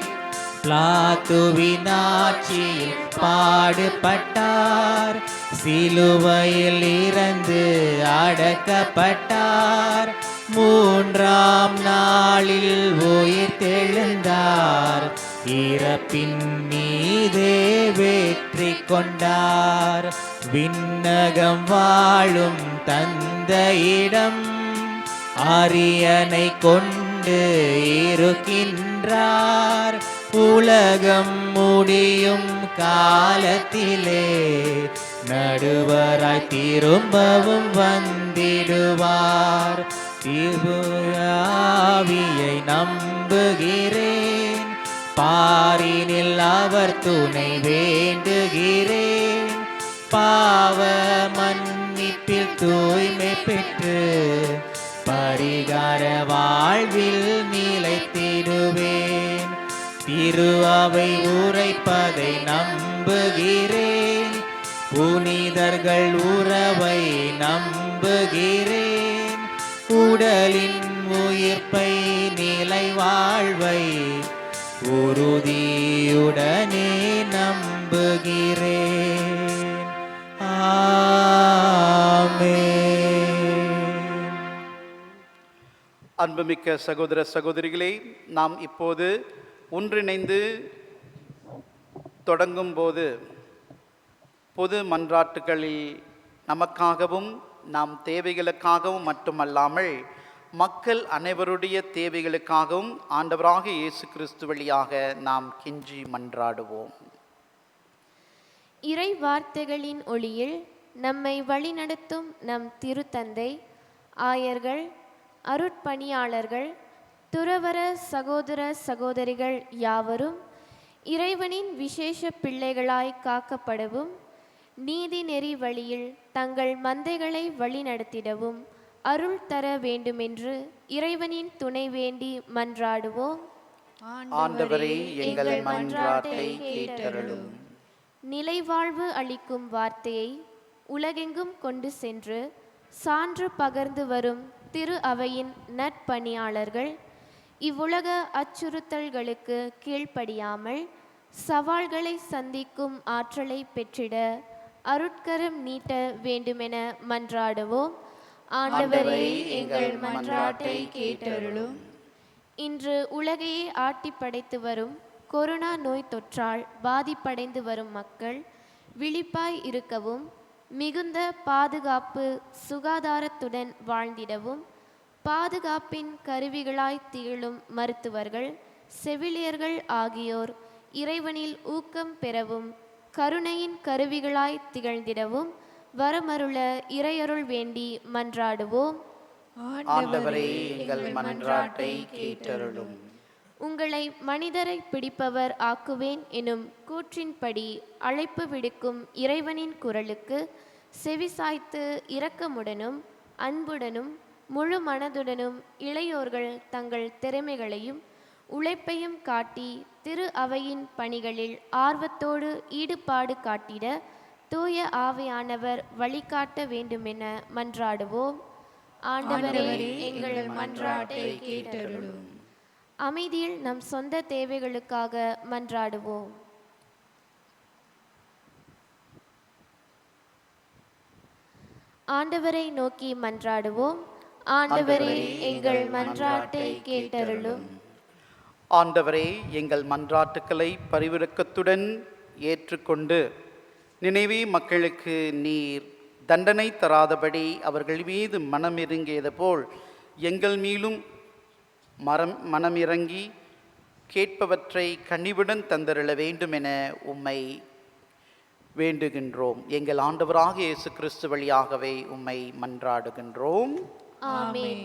பிலாத்துவின் ஆட்சியில் பாடுபட்டார், சிலுவையில் இறந்து அடக்கப்பட்டார். மூன்றாம் நாளில் உயிர் தெழுந்தார், இறப்பின் மீதே வெற்றி கொண்டார். விண்ணகம் வாழும் தந்தையிடம் அரியணை கொண்டு இருக்கின்றார். உலகம் முடியும் காலத்திலே நடுவராய் திரும்பவும் வந்திடுவார். ஆவியை நம்புகிறேன், பாரினில் அவர் துணை வேண்டுகிறேன். பாவ மன்னிப்பில் தூய்மை பெற்று பரிகார வாழ்வில் நிலைத்திடுவேன். திரு அவை உரைப்பதை நம்புகிறேன், புனிதர்கள் உறவை நம்புகிறேன். உடலின் உயிர்ப்பை நிலை வாழ்வை உறுதியுடனே நம்புகிறேன். ஆமென். அன்புமிக்க சகோதர சகோதரிகளே, நாம் இப்போது ஒன்றிணைந்து தொடங்கும் போது பொது மன்றாட்டுகளில் நமக்காகவும் நம் தேவைகளுக்காகவும் மட்டுமல்லாமல் மக்கள் அனைவருடைய தேவைகளுக்காகவும் ஆண்டவராக இயேசு கிறிஸ்து வழியாக நாம் கெஞ்சி மன்றாடுவோம். இறை வார்த்தைகளின் ஒளியில் நம்மை வழிநடத்தும் நம் திருத்தந்தை, ஆயர்கள், அருட்பணியாளர்கள், துறவற சகோதர சகோதரிகள் யாவரும் இறைவனின் விசேஷ பிள்ளைகளாய் காக்கப்படவும், நீதி நெறி வழியில் தங்கள் மந்தைகளை வழிநடத்திடவும் அருள் தர வேண்டுமென்று இறைவனின் துணை வேண்டி மன்றாடுவோம். ஆண்டவரே, எங்கள் மன்றாட்டை கேட்டருளும். நிலைவாழ்வு அளிக்கும் வார்த்தையை உலகெங்கும் கொண்டு சென்று சான்று பகர்ந்து வரும் திரு அவையின் நற்பணியாளர்கள் இவ்வுலக அச்சுறுத்தல்களுக்கு கீழ்ப்படியாமல் சவால்களை சந்திக்கும் ஆற்றலை பெற்றிட அருட்கரம் நீட்ட வேண்டுமென மன்றாடுவோம். ஆண்டவரே, எங்கள் மன்றாட்டை கேட்டருளும். இன்று உலகையே ஆட்டி படைத்து வரும் கொரோனா நோய் தொற்றால் பாதிப்படைந்து வரும் மக்கள் விழிப்பாய் இருக்கவும், மிகுந்த பாதுகாப்பு சுகாதாரத்துடன் வாழ்ந்திடவும், பாதுகாப்பின் கருவிகளாய் திகழும் மருத்துவர்கள், செவிலியர்கள் ஆகியோர் இறைவனில் ஊக்கம் பெறவும், கருணையின் கருவிகளாய் திகழ்ந்திடவும் வரமருள இறையருள் வேண்டி மன்றாடுவோம். ஆண்டவரே, எங்கள் மன்றாட்டை கேட்டருளும். உங்களை மனிதரை பிடிப்பவர் ஆக்குவேன் எனும் கூற்றின்படி அழைப்பு விடுக்கும் இறைவனின் குரலுக்கு செவிசாய்த்து இரக்கமுடனும் அன்புடனும் முழு மனதுடனும் இளையோர்கள் தங்கள் திறமைகளையும் உழைப்பையும் காட்டி திரு அவையின் பணிகளில் ஆர்வத்தோடு ஈடுபாடு காட்டிட தூய ஆவியானவர் வழிகாட்ட வேண்டுமென மன்றாடுவோம். ஆண்டவரே, எங்கள் மன்றாட்டை கேட்டருளும். அமைதியில் நம் சொந்த தேவைகளுக்காக மன்றாடுவோம். ஆண்டவரை நோக்கி மன்றாடுவோம். ஆண்டவரே, எங்கள் மன்றாட்டை கேட்டருளும். ஆண்டவரே, எங்கள் மன்றாட்டுக்களை பரிவிரக்கத்துடன் ஏற்றுக்கொண்டு நினைவே மக்களுக்கு நீர் தண்டனை தராதபடி அவர்கள் மீது மனமிறங்கியது போல் எங்கள் மீதும் மனமிறங்கி கேட்பவற்றை கனிவுடன் தந்தருள வேண்டுமென உம்மை வேண்டுகின்றோம். எங்கள் ஆண்டவராகிய இயேசு கிறிஸ்து வழியாகவே உம்மை மன்றாடுகின்றோம். ஆமென்.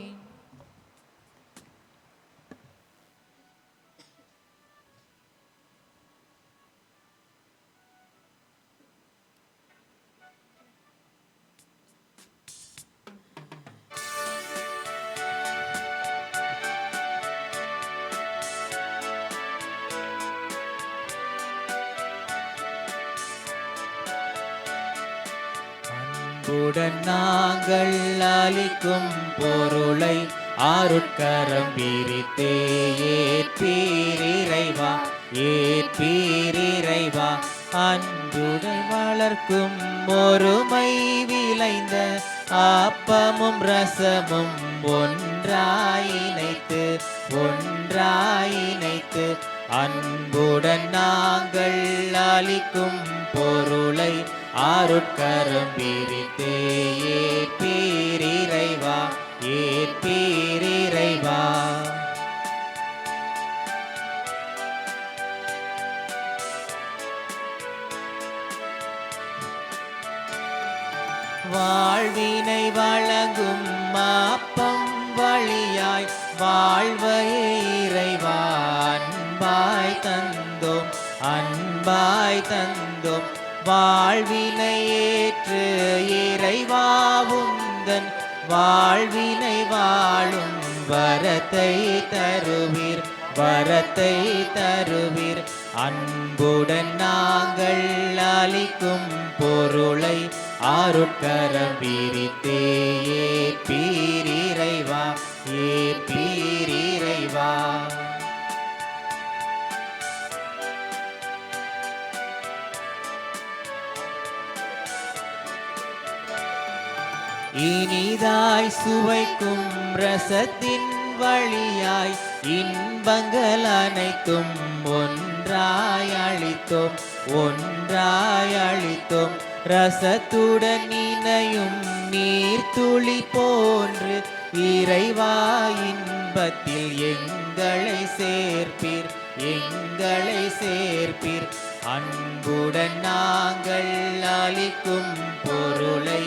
அன்புடன் நாங்கள் அளிக்கும் பொருளை அருட்கரம் பிரித்தே ஏற்பீரிறைவா, ஏற்பீரிறைவா. அன்புடன் வளர்க்கும் ஒருமை விளைந்த அப்பமும் ரசமும் ஒன்றாயினைத்து, ஒன்றாயினைத்து. அன்புடன் நாங்கள் அளிக்கும் பொருளை அருட்கரம் பிரித்தே ஏற்பீரிறைவா, ஏற்பீரிறைவா. வாழ்வினை வழங்கும் அப்பம் வழியாய் வாழ்வையே இறைவா அன்பாய் தந்தோம், அன்பாய் தந்தோம். வாழ்வினை ஏற்று இறைவா உந்தன் வாழ்வினை வாழும் வரத்தை தருவீர், வரத்தை தருவீர். அன்புடன் நாங்கள் அளிக்கும் பொருளை அருட்கரம் பிரித்தே ஏற்பீரிறைவா, ஏற்பீரிறைவா. இனிதாய் சுவைக்கும் ரசத்தின் வழியாய் இன்பங்கள் அனைத்தும் ஒன்றாய் அளித்தோம், ஒன்றாய் அளித்தோம். ரசத்துடன் இணையும் நீர்த்துளி போன்று இறைவா இன்பத்தில் எங்களை சேர்ப்பீர், எங்களை சேர்ப்பீர். அன்புடன் நாங்கள் அளிக்கும் பொருளை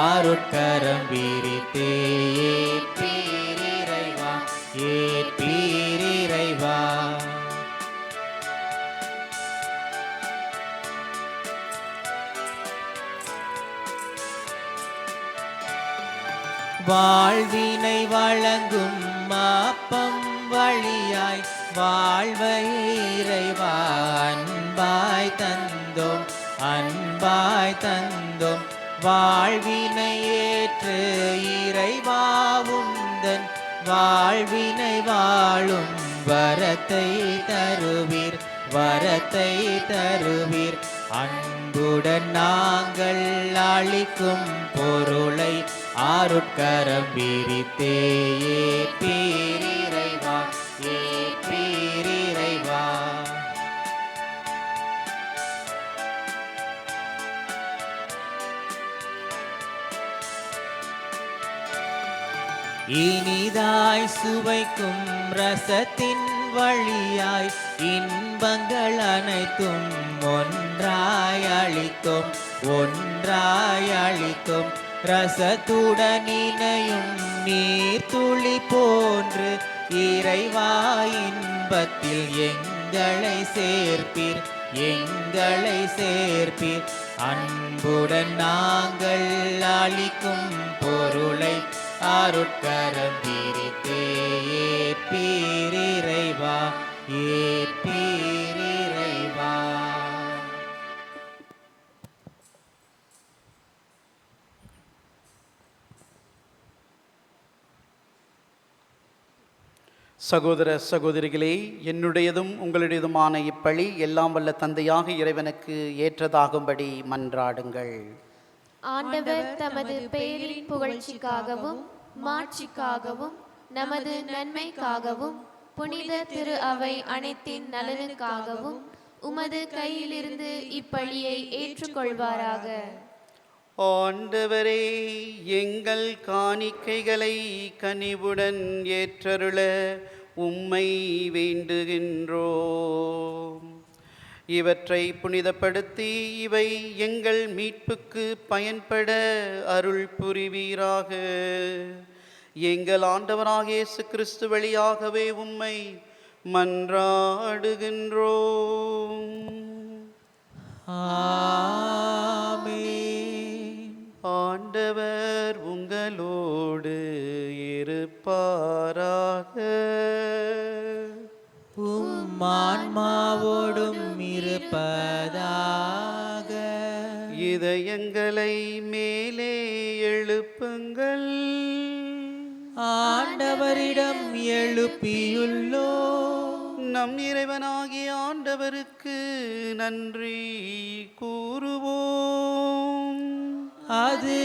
அருட்கரம் பிரித்தே ஏற்பீரிறைவா, ஏற்பீரிறைவா. வாழ்வினை வழங்கும் அப்பம் வழியாய் வாழ்வை இறைவா அன்பாய் தந்தோம், அன்பாய் தந்தோம். வாழ்வினை ஏற்று இறைவா உந்தன் வாழ்வினை வாழும் வரத்தை தருவீர், வரத்தை தருவீர். அன்புடன் நாங்கள் அளிக்கும் பொருளை அருட்கரம் பிரித்தே ஏற்பீரிறைவா, ஏற்பீரிறைவா. இனிதாய் சுவைக்கும் ரசத்தின் வழியாய் இன்பங்கள் அனைத்தும் ஒன்றாய் அளித்தோம், ஒன்றாய் அளித்தோம். ரசத்துடன் இணையும் நீர்த்துளி போன்று இறைவா இன்பத்தில் எங்களை சேர்ப்பீர், எங்களை சேர்ப்பீர். அன்புடன் நாங்கள் அளிக்கும் பொருளை அருட்கரம் பிரித்தே ஏற்பீரிறைவா, ஏற்பீரிறைவா. சகோதர சகோதரிகளே, என்னுடையதும் உங்களுடையதுமான இப்பழி எல்லாம் வல்ல தந்தையாக இறைவனுக்கு ஏற்றதாகும்படி மன்றாடுங்கள். ஆண்டவர் தமது பெயரின் புகழ்ச்சிக்காகவும் மாட்சிக்காகவும் நமது நன்மைக்காகவும் புனித திரு அவை அனைத்தின் நலனுக்காகவும் உமது கையிலிருந்து இப்பழியை ஏற்றுக்கொள்வாராக. ஆண்டவரே, எங்கள் காணிக்கைகளை கனிவுடன் ஏற்றருள உம்மை வேண்டுகின்றோம். இவற்றை புனிதப்படுத்தி இவை எங்கள் மீட்புக்கு பயன்பட அருள் புரிவீராக. எங்கள் ஆண்டவராகிய இயேசு கிறிஸ்து வழியாகவே உம்மை மன்றாடுகின்றோம். ஆமென். ஆண்டவர் உங்களோடு இருப்பாராக. உம் ஆன்மாவோடும் இருப்பதாக. இதயங்களை மேலே எழுப்புங்கள். ஆண்டவரிடம் எழுப்பியுள்ளோ. நம் இறைவனாகிய ஆண்டவருக்கு நன்றி கூறுவோம். அது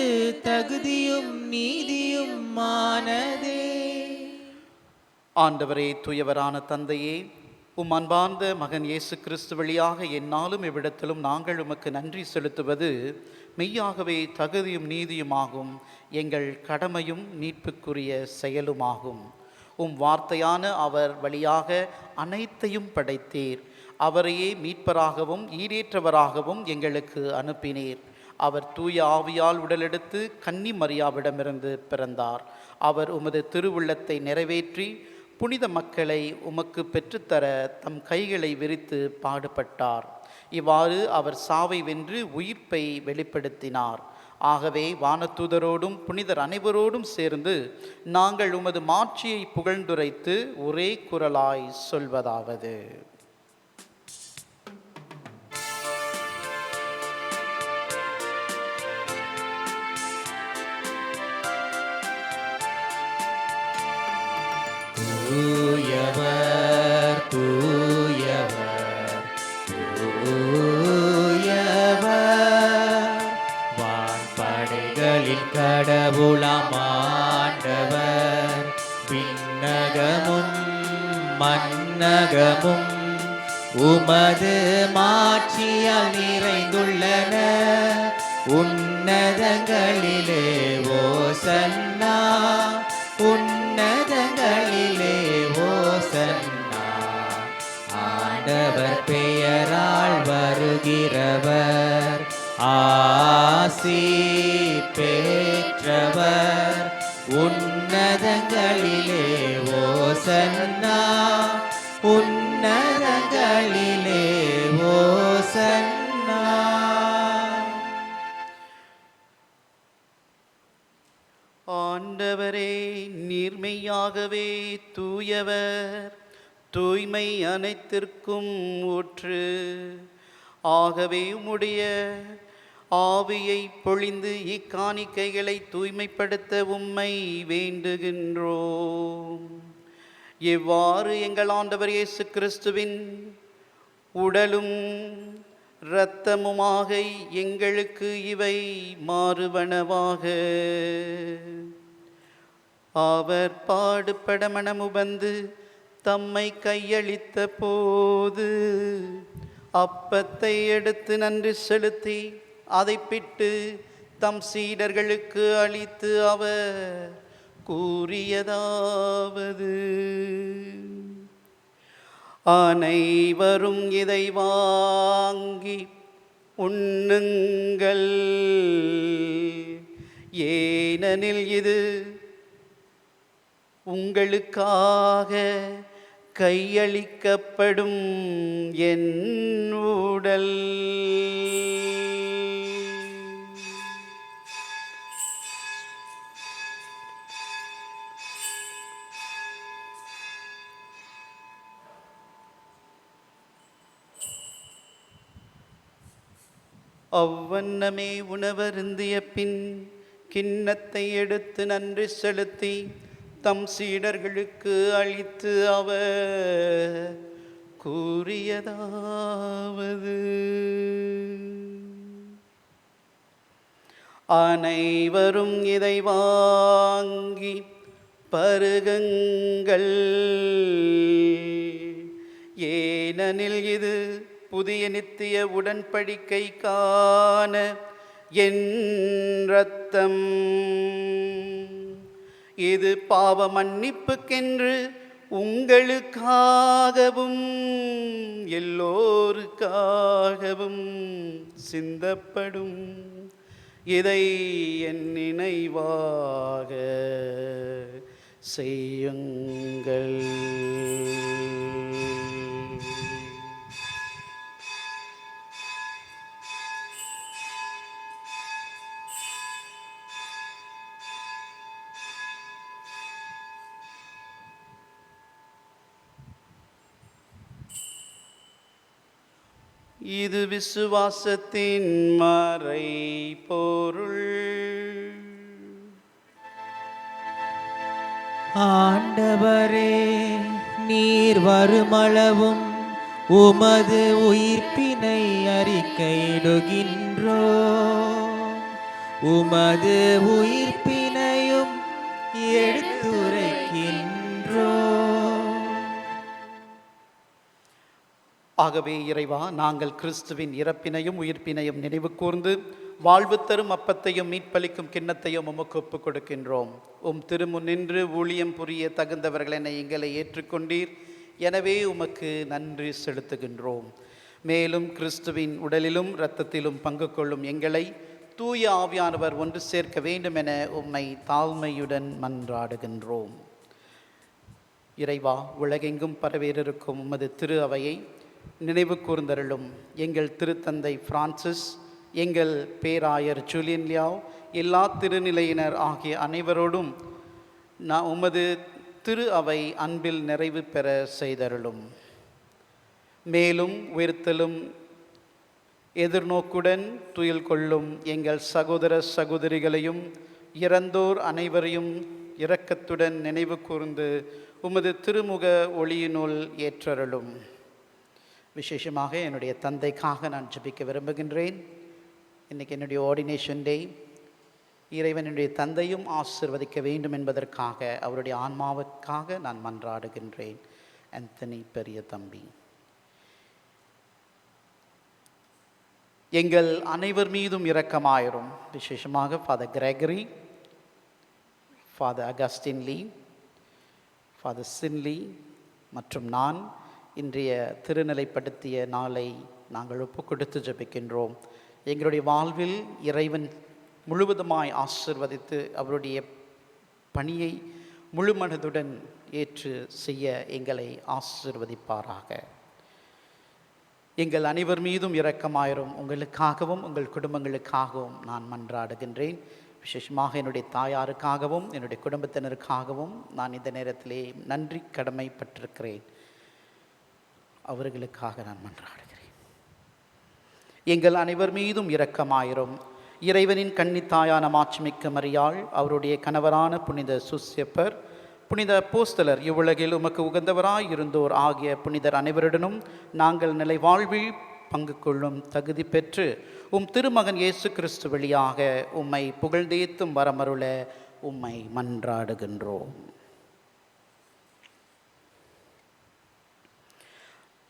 தகுதியும் நீதியுமானதே. ஆண்டவரே, தூயவரான தந்தையே, உம் அன்பார்ந்த மகன் இயேசு கிறிஸ்து வழியாக எந்நாளும் இவ்விடத்திலும் நாங்கள் உமக்கு நன்றி செலுத்துவது மெய்யாகவே தகுதியும் நீதியுமாகும், எங்கள் கடமையும் மீட்புக்குரிய செயலுமாகும். உம் வார்த்தையான அவர் வழியாக அனைத்தையும் படைத்தீர். அவரையே மீட்பராகவும் ஈடேற்றவராகவும் எங்களுக்கு அனுப்பினீர். அவர் தூய ஆவியால் உடலெடுத்து கன்னி மரியாவிடமிருந்து பிறந்தார். அவர் உமது திருவுள்ளத்தை நிறைவேற்றி புனித மக்களை உமக்கு பெற்றுத்தர தம் கைகளை விரித்து பாடுபட்டார். இவ்வாறு அவர் சாவை வென்று உயிர்ப்பை வெளிப்படுத்தினார். ஆகவே வானதூதரோடும் புனிதர் அனைவரோடும் சேர்ந்து நாங்கள் உமது மாட்சியை புகழ்ந்துரைத்து ஒரே குரலாய் சொல்வதாவது: தூயவர் தூயவர் தூயவர், வான்படைகளின் கடவுளாம் ஆண்டவர். விண்ணகமும் மன்னகமும் உமது மாட்சியால் நிறைந்துள்ளன. உன்னதங்களிலே ஓசன்னா, உன்னதங்களிலே ஓசன்னா. ஆண்டவர் பெயரால் வருகிறவர் ஆசி பெற்றவர். உன்னதங்களிலே ஓசன்னா, உன்னதங்களிலே ஓசன்னா. ஆண்டவரே, நீர்மையாகவே தூயவர், தூய்மை அனைத்திற்கும் ஊற்று. ஆகவே உம்முடைய ஆவியை பொழிந்து இக்காணிக்கைகளை தூய்மைப்படுத்த உம்மை வேண்டுகின்றோம். இவ்வாறு எங்கள் ஆண்டவர் இயேசு கிறிஸ்துவின் உடலும் இரத்தமுமாக எங்களுக்கு இவை மாறுவனவாக. அவர் பாடுபட மனமுவந்து தம்மை கையளித்த போது அப்பத்தை எடுத்து நன்றி செலுத்தி அதை பிட்டு தம் சீடர்களுக்கு அளித்து அவர் கூறியதாவது: அனைவரும் இதை வாங்கி உண்ணுங்கள், ஏனெனில் இது உங்களுக்காக கையளிக்கப்படும் என் உடல். அவ்வண்ணமே உணவருந்திய பின் கிண்ணத்தை எடுத்து நன்றி செலுத்தி தம் சீடர்களுக்கு அளித்து அவர் கூறியதாவது: அனைவரும் இதை வாங்கி பருகுங்கள், ஏனெனில் இது புதிய நித்திய உடன்படிக்கைக்கான என் இரத்தம். இது பாவ மன்னிப்புக்கென்று உங்களுக்காகவும் எல்லோருக்காகவும் சிந்தப்படும். இதை என் நினைவாக செய்யுங்கள். இது விசுவாசத்தின் மறை பொருள். ஆண்டவரே, நீர் வருமளவும் உமது உயிர்ப்பினை அறிக்கையிடுகின்றோ, உமது உயிர்ப்பினையும் எடுத்துரைக்கின்றோ. ஆகவே இறைவா, நாங்கள் கிறிஸ்துவின் இறப்பினையும் உயிர்ப்பினையும் நினைவு கூர்ந்து வாழ்வு தரும் அப்பத்தையும் மீட்பளிக்கும் கிண்ணத்தையும் உமக்கு ஒப்புக் கொடுக்கின்றோம். திருமுன் நின்று ஊழியம் புரிய தகுந்தவர்கள் என எங்களை ஏற்றுக்கொண்டீர். எனவே உமக்கு நன்றி செலுத்துகின்றோம். மேலும் கிறிஸ்துவின் உடலிலும் இரத்தத்திலும் பங்கு கொள்ளும் எங்களை தூய ஆவியானவர் ஒன்று சேர்க்க வேண்டும் என உம்மை தாழ்மையுடன் மன்றாடுகின்றோம். இறைவா, உலகெங்கும் பரவேறிருக்கும் உமது திரு அவையை நினைவு கூர்ந்தருளும். எங்கள் திருத்தந்தை பிரான்சிஸ், எங்கள் பேராயர் ஜூலியன் லியாவ், எல்லா திருநிலையினர் ஆகிய அனைவரோடும் உமது திரு அவை அன்பில் நிறைவு பெற செய்தருளும். மேலும் உயிர்த்தலும் எதிர்நோக்குடன் துயில் கொள்ளும் எங்கள் சகோதர சகோதரிகளையும் இறந்தோர் அனைவரையும் இரக்கத்துடன் நினைவு கூர்ந்து உமது திருமுக ஒளியினுள் ஏற்றருளும். விசேஷமாக என்னுடைய தந்தைக்காக நான் ஜெபிக்க விரும்புகின்றேன். இன்றைக்கி என்னுடைய ஆர்டினேஷன் டே. இறைவனுடைய தந்தையும் ஆசிர்வதிக்க வேண்டும் என்பதற்காக, அவருடைய ஆன்மாவுக்காக நான் மன்றாடுகின்றேன். ஆந்தனி பெரிய தம்பி. எங்கள் அனைவர் மீதும் இரக்கமாயிரும். விசேஷமாக ஃபாதர் கிரெகரி, ஃபாதர் அகஸ்டின் லீ, ஃபாதர் சின்லி மற்றும் நான் இன்றைய திருநிலைப்படுத்திய நாளை நாங்கள் ஒப்பு கொடுத்து ஜெபிக்கின்றோம். எங்களுடைய வாழ்வில் இறைவன் முழுவதுமாய் ஆசிர்வதித்து அவருடைய பணியை முழு மனதுடன் ஏற்று செய்ய எங்களை ஆசிர்வதிப்பாராக. எங்கள் அனைவர் மீதும் இரக்கமாயிரும். உங்களுக்காகவும் உங்கள் குடும்பங்களுக்காகவும் நான் மன்றாடுகின்றேன். விசேஷமாக என்னுடைய தாயாருக்காகவும் என்னுடைய குடும்பத்தினருக்காகவும் நான் இந்த நேரத்திலே நன்றி கடமைப்பட்டிருக்கிறேன். அவர்களுக்காக நான் மன்றாடுகிறேன். எங்கள் அனைவர் மீதும் இரக்கமாயிரும். இறைவனின் கன்னித்தாயான மாட்சிமிக்க மரியாள், அவருடைய கணவரான புனித சூசேப்பர், புனித அப்போஸ்தலர், இவ்வுலகில் உமக்கு உகந்தவராய் இருந்தோர் ஆகிய புனிதர் அனைவருடனும் நாங்கள் நிலை வாழ்வில் பங்கு கொள்ளும் தகுதி பெற்று திருமகன் இயேசு கிறிஸ்து வழியாக உம்மை புகழ்ந்தேத்தும் வரமருள உம்மை மன்றாடுகின்றோம்.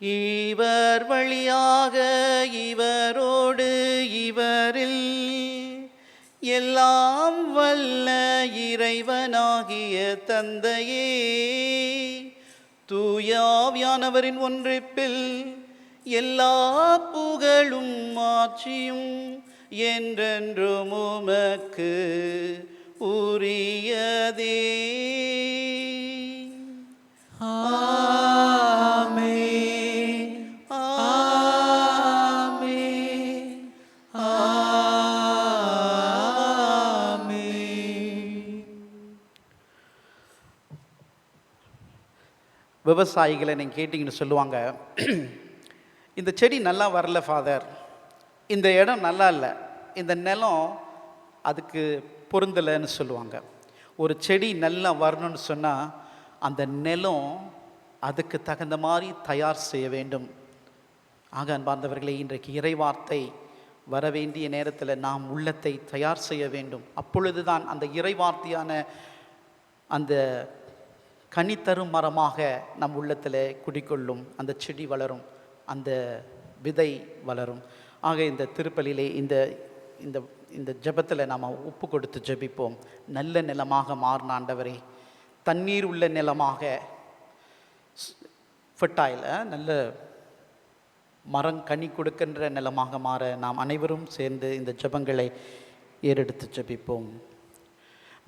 இவர் வழியாக இவரோடு இவரில் எல்லாம் வல்ல இறைவனாகிய தந்தையே, தூய ஆவியானவரின் ஒன்றிப்பில் எல்லா புகழும் ஆட்சியும் என்றென்றும் உமக்கு உரியதே. விவசாயிகளை நீங்கள் கேட்டிங்கன்னு சொல்லுவாங்க, இந்த செடி நல்லா வரல ஃபாதர், இந்த இடம் நல்லா இல்லை, இந்த நிலம் அதுக்கு பொருந்தலைன்னு சொல்லுவாங்க. ஒரு செடி நல்லா வரணும்னு சொன்னால் அந்த நிலம் அதுக்கு தகுந்த மாதிரி தயார் செய்ய வேண்டும். ஆக அன்பார்ந்தவர்களே, இன்றைக்கு இறைவார்த்தை வர வேண்டிய நேரத்தில் நாம் உள்ளத்தை தயார் செய்ய வேண்டும். அப்பொழுது தான் அந்த இறைவார்த்தையான அந்த கனி தரும் மரமாக நம் உள்ளத்தில் குடிக்கொள்ளும், அந்த செடி வளரும், அந்த விதை வளரும். ஆக இந்த திருப்பலியிலே இந்த இந்த இந்த ஜெபத்தில் நாம் ஒப்பு கொடுத்து ஜெபிப்போம். நல்ல நிலமாக மாறின ஆண்டவரே, தண்ணீர் உள்ள நிலமாக, ஃபர்டைல், நல்ல மரங்கனி கொடுக்கின்ற நிலமாக மாற நாம் அனைவரும் சேர்ந்து இந்த ஜெபங்களை ஏறெடுத்து ஜெபிப்போம்.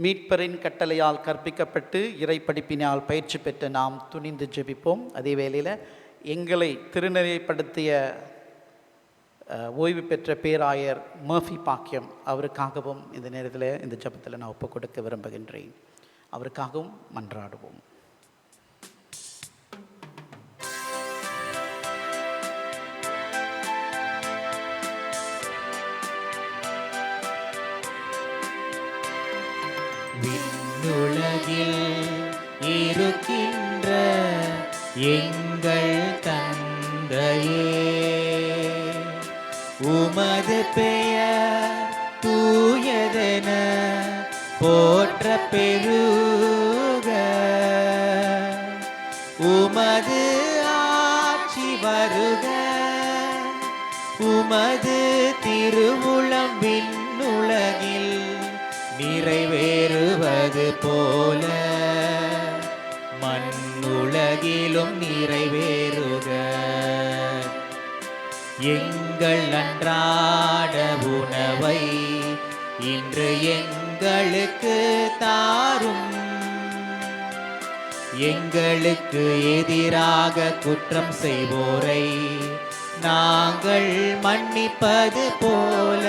மீட்பரின் கட்டளையால் கற்பிக்கப்பட்டு இறை படிப்பினால் பயிற்சி பெற்ற நாம் துணிந்து ஜெபிப்போம். அதே வேளையில் எங்களை திருநெறிப்படுத்திய ஓய்வு பெற்ற பேராயர் மர்ஃபி பாக்கியம் அவருக்காகவும் இந்த நேரத்தில் இந்த ஜெபத்தில் நான் ஒப்புக் கொடுக்க விரும்புகின்றேன். அவருக்காகவும் மன்றாடுவோம். விண்ணுலகில் இருக்கின்ற எங்கள் தந்தையே, உமது பெயர் தூயதென போற்ற பெருக, உமது ஆட்சி வருக, உமது திருவுளம் விண்ணுலகில் நிறைவேறுவது போல மண்ணுலகிலும் நிறைவேறுக. எங்கள் அன்றாட உணவை இன்று எங்களுக்கு தாரும். எங்களுக்கு எதிராக குற்றம் செய்வோரை நாங்கள் மன்னிப்பது போல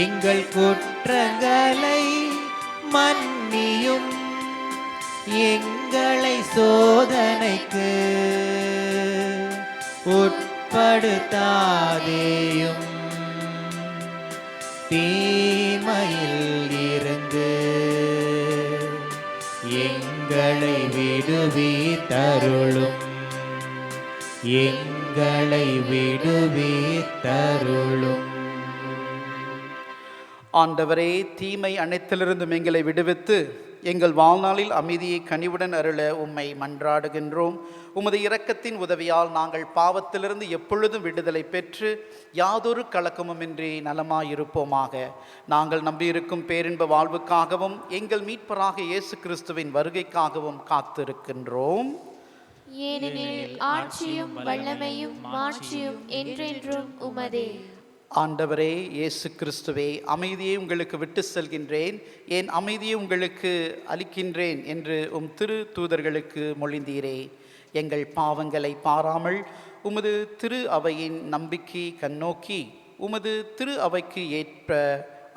எங்கள் குற்றங்களை மன்னியும். எங்களை சோதனைக்கு உட்படுத்தாதேயும், தீமையில் இருந்து எங்களை விடுவித்தருளும். எங்களை விடுவித்தருளும். ஆண்டவரே, தீமை அனைத்திலிருந்தும் எங்களை விடுவித்து எங்கள் வாழ்நாளில் அமைதியை கனிவுடன் அருள உம்மை மன்றாடுகின்றோம். உமது இரக்கத்தின் உதவியால் நாங்கள் பாவத்திலிருந்து எப்பொழுதும் விடுதலை பெற்று யாதொரு கலக்கமுமின்றி நலமாயிருப்போமாக. நாங்கள் நம்பியிருக்கும் பேரின்ப வாழ்வுக்காகவும் எங்கள் மீட்பராக இயேசு கிறிஸ்துவின் வருகைக்காகவும் காத்திருக்கின்றோம். ஏனெனில் ஆட்சியும் வல்லமையும் மாட்சியும் என்றென்றும் உமதே. ஆண்டவரே இயேசு கிறிஸ்துவே, அமைதியை உங்களுக்கு விட்டு செல்கின்றேன், என் அமைதியை உங்களுக்கு அளிக்கின்றேன் என்று உம் திரு தூதர்களுக்கு மொழிந்தீரே. எங்கள் பாவங்களை பாராமல் உமது திரு அவையின் நம்பிக்கை கண்ணோக்கி உமது திரு அவைக்கு ஏற்ப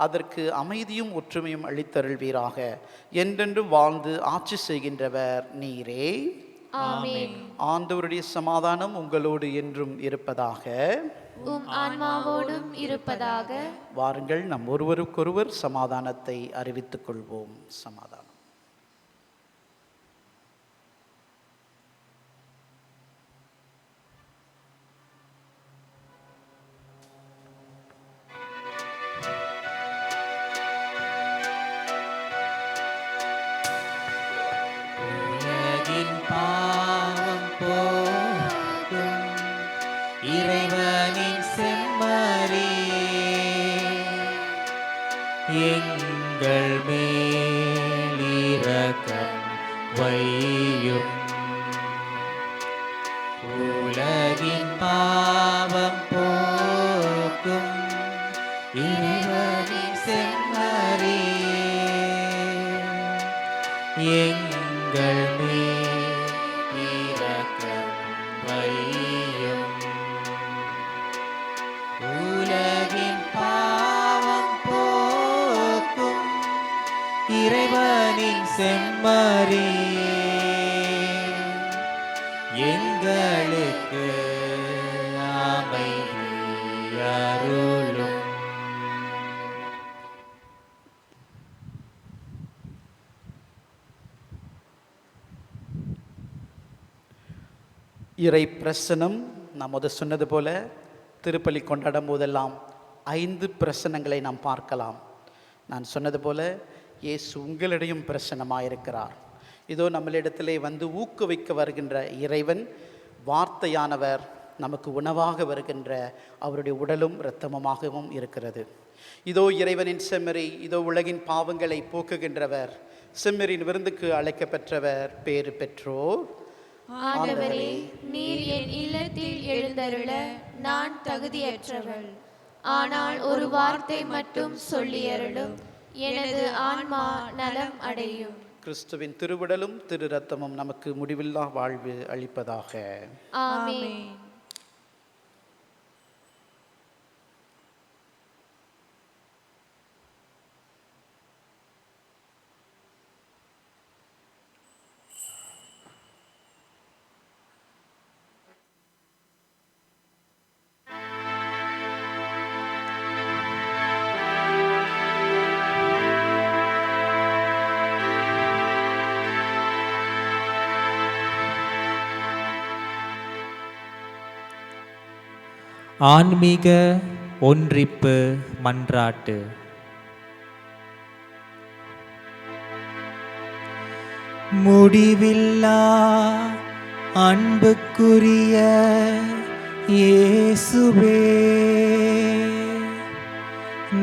அதற்கு அமைதியும் ஒற்றுமையும் அளித்தருள்வீராக. என்றென்றும் வாழ்ந்து ஆட்சி செய்கின்றவர் நீரே. ஆமென். ஆண்டவருடைய சமாதானம் உங்களோடு என்றும் இருப்பதாக. உம் ஆன்மாவோடும் இருப்பதாக. வாருங்கள், நம் ஒருவருக்கொருவர் சமாதானத்தை அறிவித்துக் கொள்வோம். சமாதானம். உலகின் பாவம் போக்கும் இறைவனின் செம்மறியே, எங்கள் மேல் இரக்கம் வையும். உலகின் பாவம் போக்கும் இறைவனின் செம்மறியே, எங்கள் மேல் இரக்கம் வையும். உலகின் பாவம் போக்கும் இறைவனின் செம்மறியே, எங்களுக்கு அமைதி அருளும். இறை பிரசனம் நாம் சொன்னது போல திருப்பலி கொண்டாடும் போதெல்லாம் 5 பிரசனங்களை நாம் பார்க்கலாம். நான் சொன்னது போல இயேசு உங்களிடையும் பிரசனமாயிருக்கிறார். இதோ நம்மளிடத்திலே வந்து ஊக்குவிக்க வருகின்ற இறைவன் வார்த்தையானவர் நமக்கு உணவாக வருகின்ற அவருடைய உடலும் இரத்தமுமாகவும் இருக்கிறது. இதோ இறைவனின் செம்மறி, இதோ உலகின் பாவங்களை போக்குகின்றவர், செம்மறியின் விருந்துக்கு அழைக்கப்பெற்றவர், பேறு பெற்றோர். ஆண்டவரே, நீர் என் இல்லத்தில் எழுந்தருள நான் தகுதியற்றவள். ஆனால் ஒரு வார்த்தை மட்டும் சொல்லியருளும், எனது ஆன்மா நலம் அடையும். கிறிஸ்துவின் திருவிடலும் திரு ரத்தமும் நமக்கு முடிவில்லா வாழ்வு அளிப்பதாக. ஆமென். ஆன்மீக ஒன்றிப்பு மன்றாட்டு. முடிவில்லா அன்புக்குரிய இயேசுவே,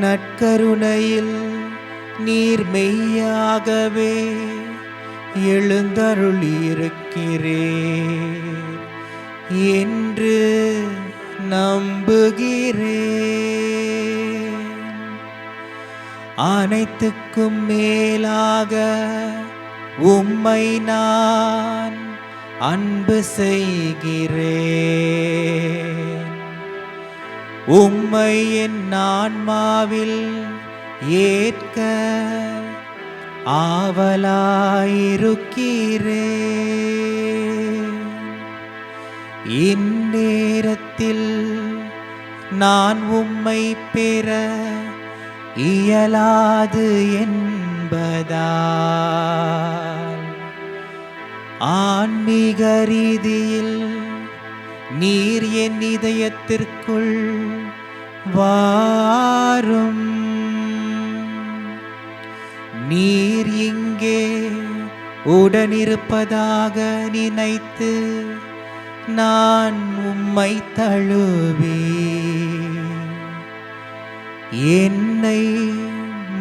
நற்கருணையில் நீர் மெய்யாகவே எழுந்தருளியிருக்கிறீர் என்று நம்புகிறேன். அனைத்துக்கும் மேலாக உம்மை நான் அன்பு செய்கிறேன். உம்மை என் ஆன்மாவில் ஏற்க ஆவலாயிருக்கிறேன். இந்நேரத்தில் நான் உம்மை பெற இயலாது என்பதால் ஆன்மீக ரீதியில் நீர் என் இதயத்திற்குள் வாரும். நீர் இங்கே உடனிருப்பதாக நினைத்து நான் உம்மை தழுவி என்னை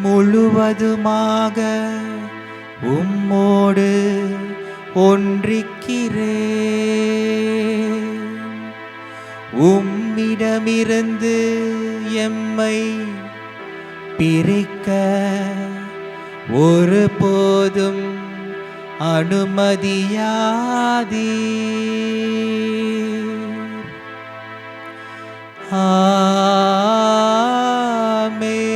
முழுவதுமாக உம்மோடு ஒன்றிக்கிறேன். உம்மிடமிருந்து எம்மை பிரிக்க ஒருபோதும் அனுமதியாதீர். ஆமென்.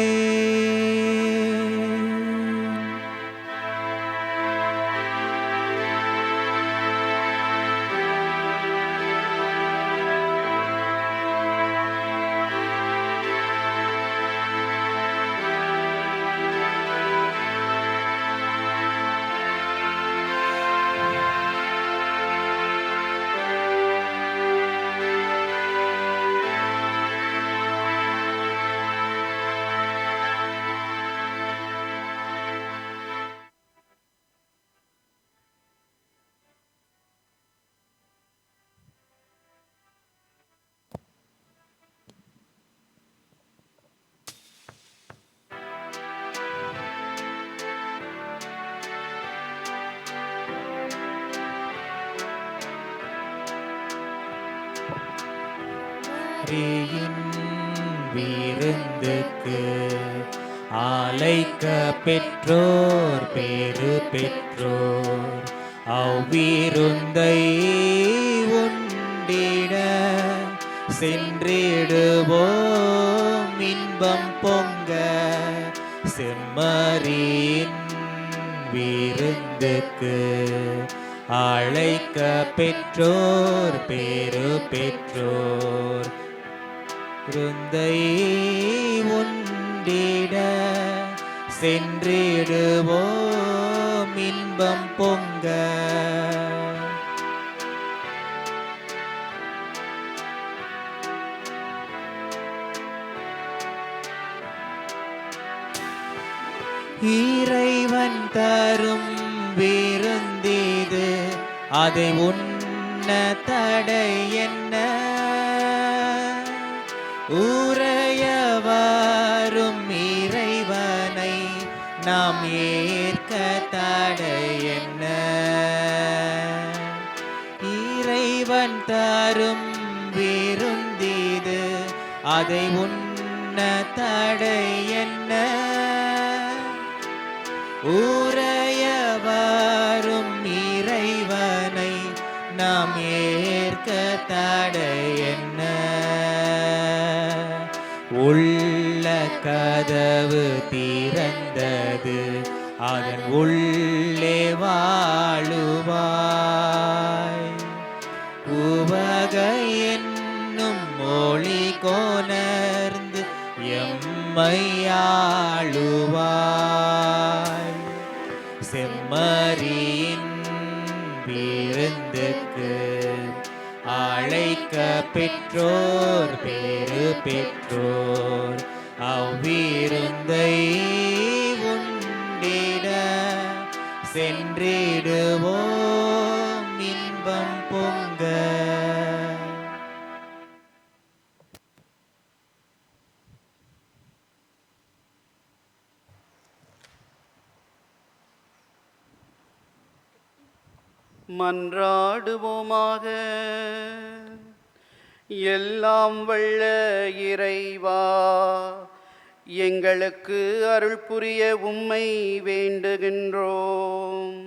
மரியின் விருந்துக்கு அழைக்க பெற்றோர் பேறு பெற்றோர். அவ்விருந்தை உண்டிட சென்றிடுவோம் இன்பம் பொங்க. செம்மறியின் விருந்துக்கு அழைக்க பெற்றோர் பேறு பெற்றோர். விருந்தை உண்டிட சென்றிடுவோம் இன்பம் பொங்க. இறைவன் தரும் விருந்திது, அதை உண்ண தடை என்ன? உறைய வரும் இறைவனை நாம் ஏற்க தடை என்ன? தரும் விருந்திது, அதை உண்ண தடை என்ன? ஊரைய வரும் இறைவனை நாம் ஏற்க தடை என்ன? உள்ள கதவு திறந்தது, அதன் உள்ளே வாழுவாய். உவகை என்னும் மொழி கொணர்ந்து எம்மையாளுவாய். செம்மறியின் விருந்துக்கு அழைக்க பெற்றோர் பேறு பெற்றோர், அவ்விருந்தை உண்டிட சென்றிடுவோம் இன்பம் பொங்க. மன்றாடுவோமாக. எல்லாம் வல்ல இறைவா, எங்களுக்கு அருள் புரிய உம்மை வேண்டுகின்றோம்.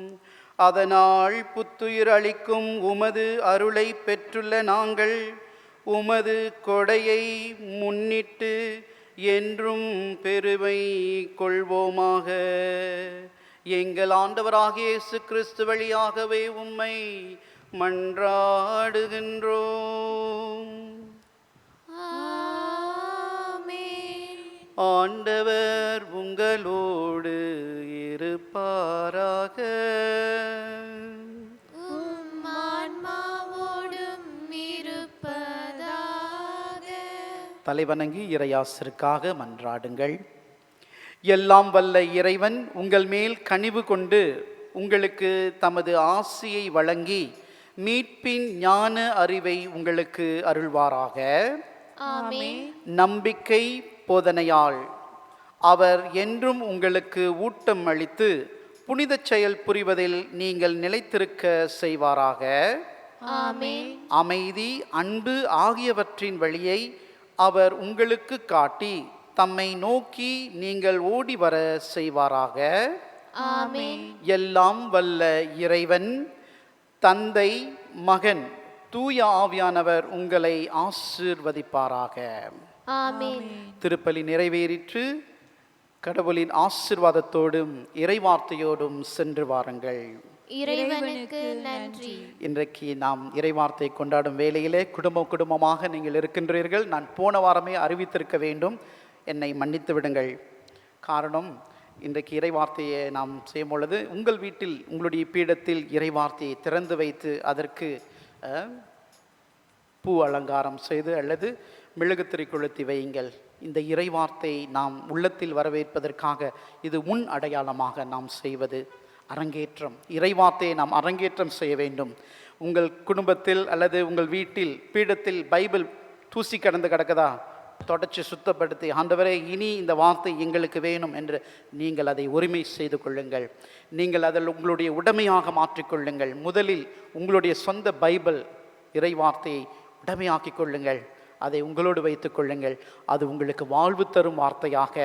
அதனால் புத்துயிர் அளிக்கும் உமது அருளை பெற்றுள்ள நாங்கள் உமது கொடையை முன்னிட்டு என்றும் பெருமை கொள்வோமாக. எங்கள் ஆண்டவராகிய இயேசு கிறிஸ்து வழியாகவே உம்மை மன்றாடுகின்றோம். ஆமென். ஆண்டவர் உங்களோடு இருப்பாராக. உம் ஆன்மாவோடும் இருப்பதாக. தலைவணங்கி இறையாசிற்காக மன்றாடுங்கள். எல்லாம் வல்ல இறைவன் உங்கள் மேல் கனிவு கொண்டு உங்களுக்கு தமது ஆசியை வழங்கி மீட்பின் ஞான அறிவை உங்களுக்கு அருள்வாராக. ஆமென். நம்பிக்கை போதனையால் அவர் என்றும் உங்களுக்கு ஊட்டம் அளித்து புனித செயல் புரிவதில் நீங்கள் நிலைத்திருக்க செய்வாராக. ஆமென். அமைதி, அன்பு ஆகியவற்றின் வழியை அவர் உங்களுக்கு காட்டி தம்மை நோக்கி நீங்கள் ஓடி வர செய்வாராக. ஆமென். எல்லாம் வல்ல இறைவன் தந்தை, மகன், தூய ஆவியானவர் உங்களை ஆசீர்வதிப்பாராக. ஆமென். திருப்பலி நிறைவேறிற்று. கடவுளின் ஆசீர்வாதத்தோடும் இறைவார்த்தையோடும் சென்று வாருங்கள். இறைவனுக்கு நன்றி. இன்றைக்கு நாம் இறைவார்த்தை கொண்டாடும் வேளையிலே குடும்பமாக நீங்கள் இருக்கின்றீர்கள். நான் போன வாரமே அறிவித்திருக்க வேண்டும், என்னை மன்னித்து விடுங்கள். காரணம், இன்றைக்கு இறைவார்த்தையை நாம் செய்யும் பொழுது உங்கள் வீட்டில் உங்களுடைய பீடத்தில் இறைவார்த்தையை திறந்து வைத்து அதற்கு பூ அலங்காரம் செய்து அல்லது மெழுகுத்திரை கொளுத்தி வையுங்கள். இந்த இறைவார்த்தை நாம் உள்ளத்தில் வரவேற்பதற்காக இது முன் அடையாளமாக நாம் செய்வது அரங்கேற்றம். இறைவார்த்தையை நாம் அரங்கேற்றம் செய்ய வேண்டும். உங்கள் குடும்பத்தில் அல்லது உங்கள் வீட்டில் பீடத்தில் பைபிள் தூசி கடந்து கிடக்குதா, தொடச்சி சுத்தப்படுத்தி, ஆண்டவரே இனி இந்த வார்த்தை எங்களுக்கு வேணும் என்று நீங்கள் அதை உரிமை செய்து கொள்ளுங்கள். நீங்கள் அதில் உங்களுடைய உடைமையாக மாற்றிக்கொள்ளுங்கள். முதலில் உங்களுடைய சொந்த பைபிள் இறைவார்த்தையை உடைமையாக்கி கொள்ளுங்கள். அதை உங்களோடு வைத்து கொள்ளுங்கள். அது உங்களுக்கு வாழ்வு தரும் வார்த்தையாக,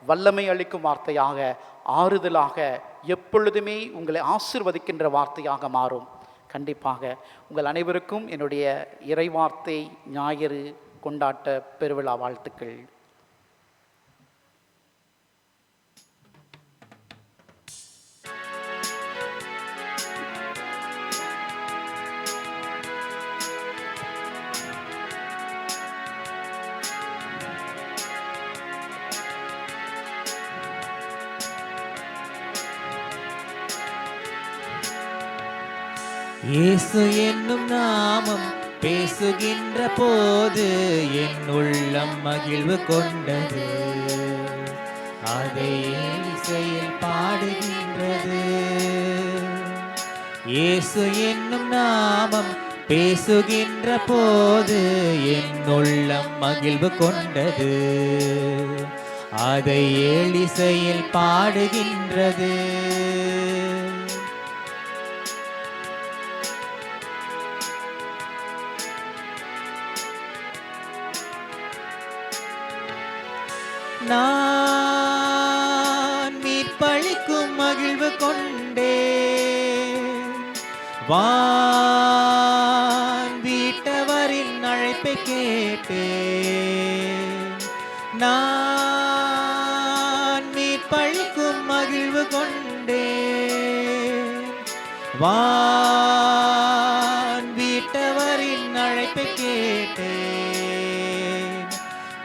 வல்லமை அளிக்கும் வார்த்தையாக, ஆறுதலாக, எப்பொழுதுமே உங்களை ஆசீர்வதிக்கின்ற வார்த்தையாக மாறும். கண்டிப்பாக உங்கள் அனைவருக்கும் என்னுடைய இறைவார்த்தை ஞாயிறு கொண்டாட்ட பெருவிழா வாழ்த்துக்கள். இயேசு என்னும் நாமம் பேசுகின்ற போது என் உள்ளம் மகிழ்வு கொண்டது, அதை இசையில் பாடுகின்றது. இயேசு என்னும் நாமம் பேசுகின்ற போது என் உள்ளம் மகிழ்வு கொண்டது, அதை இசையில் பாடுகின்றது. நான் மீட்பளிக்கும் மகிழ்வு கொண்டே வான் வீட்டவரின் அழைப்பை கேட்டேன். நான் மீட்பளிக்கும் மகிழ்வு கொண்டேன் வான் வீட்டவரின் அழைப்பை கேட்டேன்.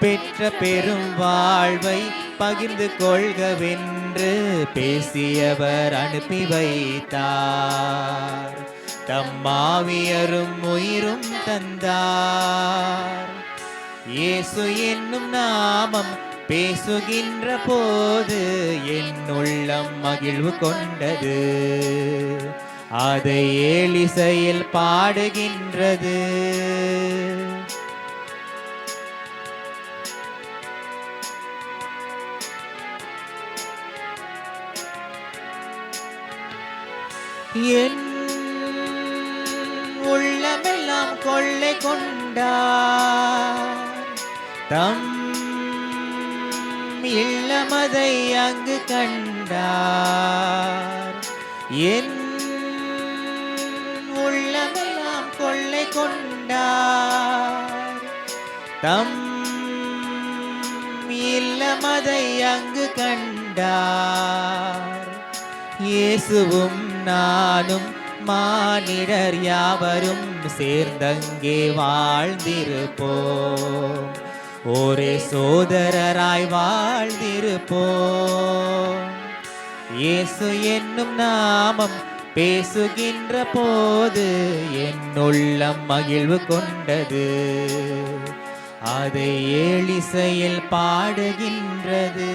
பெற்ற பெரும் வாழ்வை பகிர்ந்து கொள்கவென்று பேசியவர் அனுப்பி வைத்தார். தம்மாவியரும் உயிரும் தந்தார். இயேசு என்னும் நாமம் பேசுகின்ற போது என் உள்ளம் மகிழ்வு கொண்டது. அதை ஏலிசையில் பாடுகின்றது. என் உள்ளமெல்லாம் கொள்ளை கொண்டார். தம் இல்லமதை அங்கு கண்டார். என் உள்ளமெல்லாம் கொள்ளை கொண்டார். தம் இல்லமதை அங்கு கண்டார். இயேசுவும் நானும் மானிடர் யாவரும் சேர்ந்தங்கே வாழ்ந்திருப்போம். ஒரே சோதரராய் வாழ்ந்திருப்போம். இயேசு என்னும் நாமம் பேசுகின்ற போது என் உள்ளம் மகிழ்வு கொண்டது. அதை ஏலிசையில் பாடுகின்றது.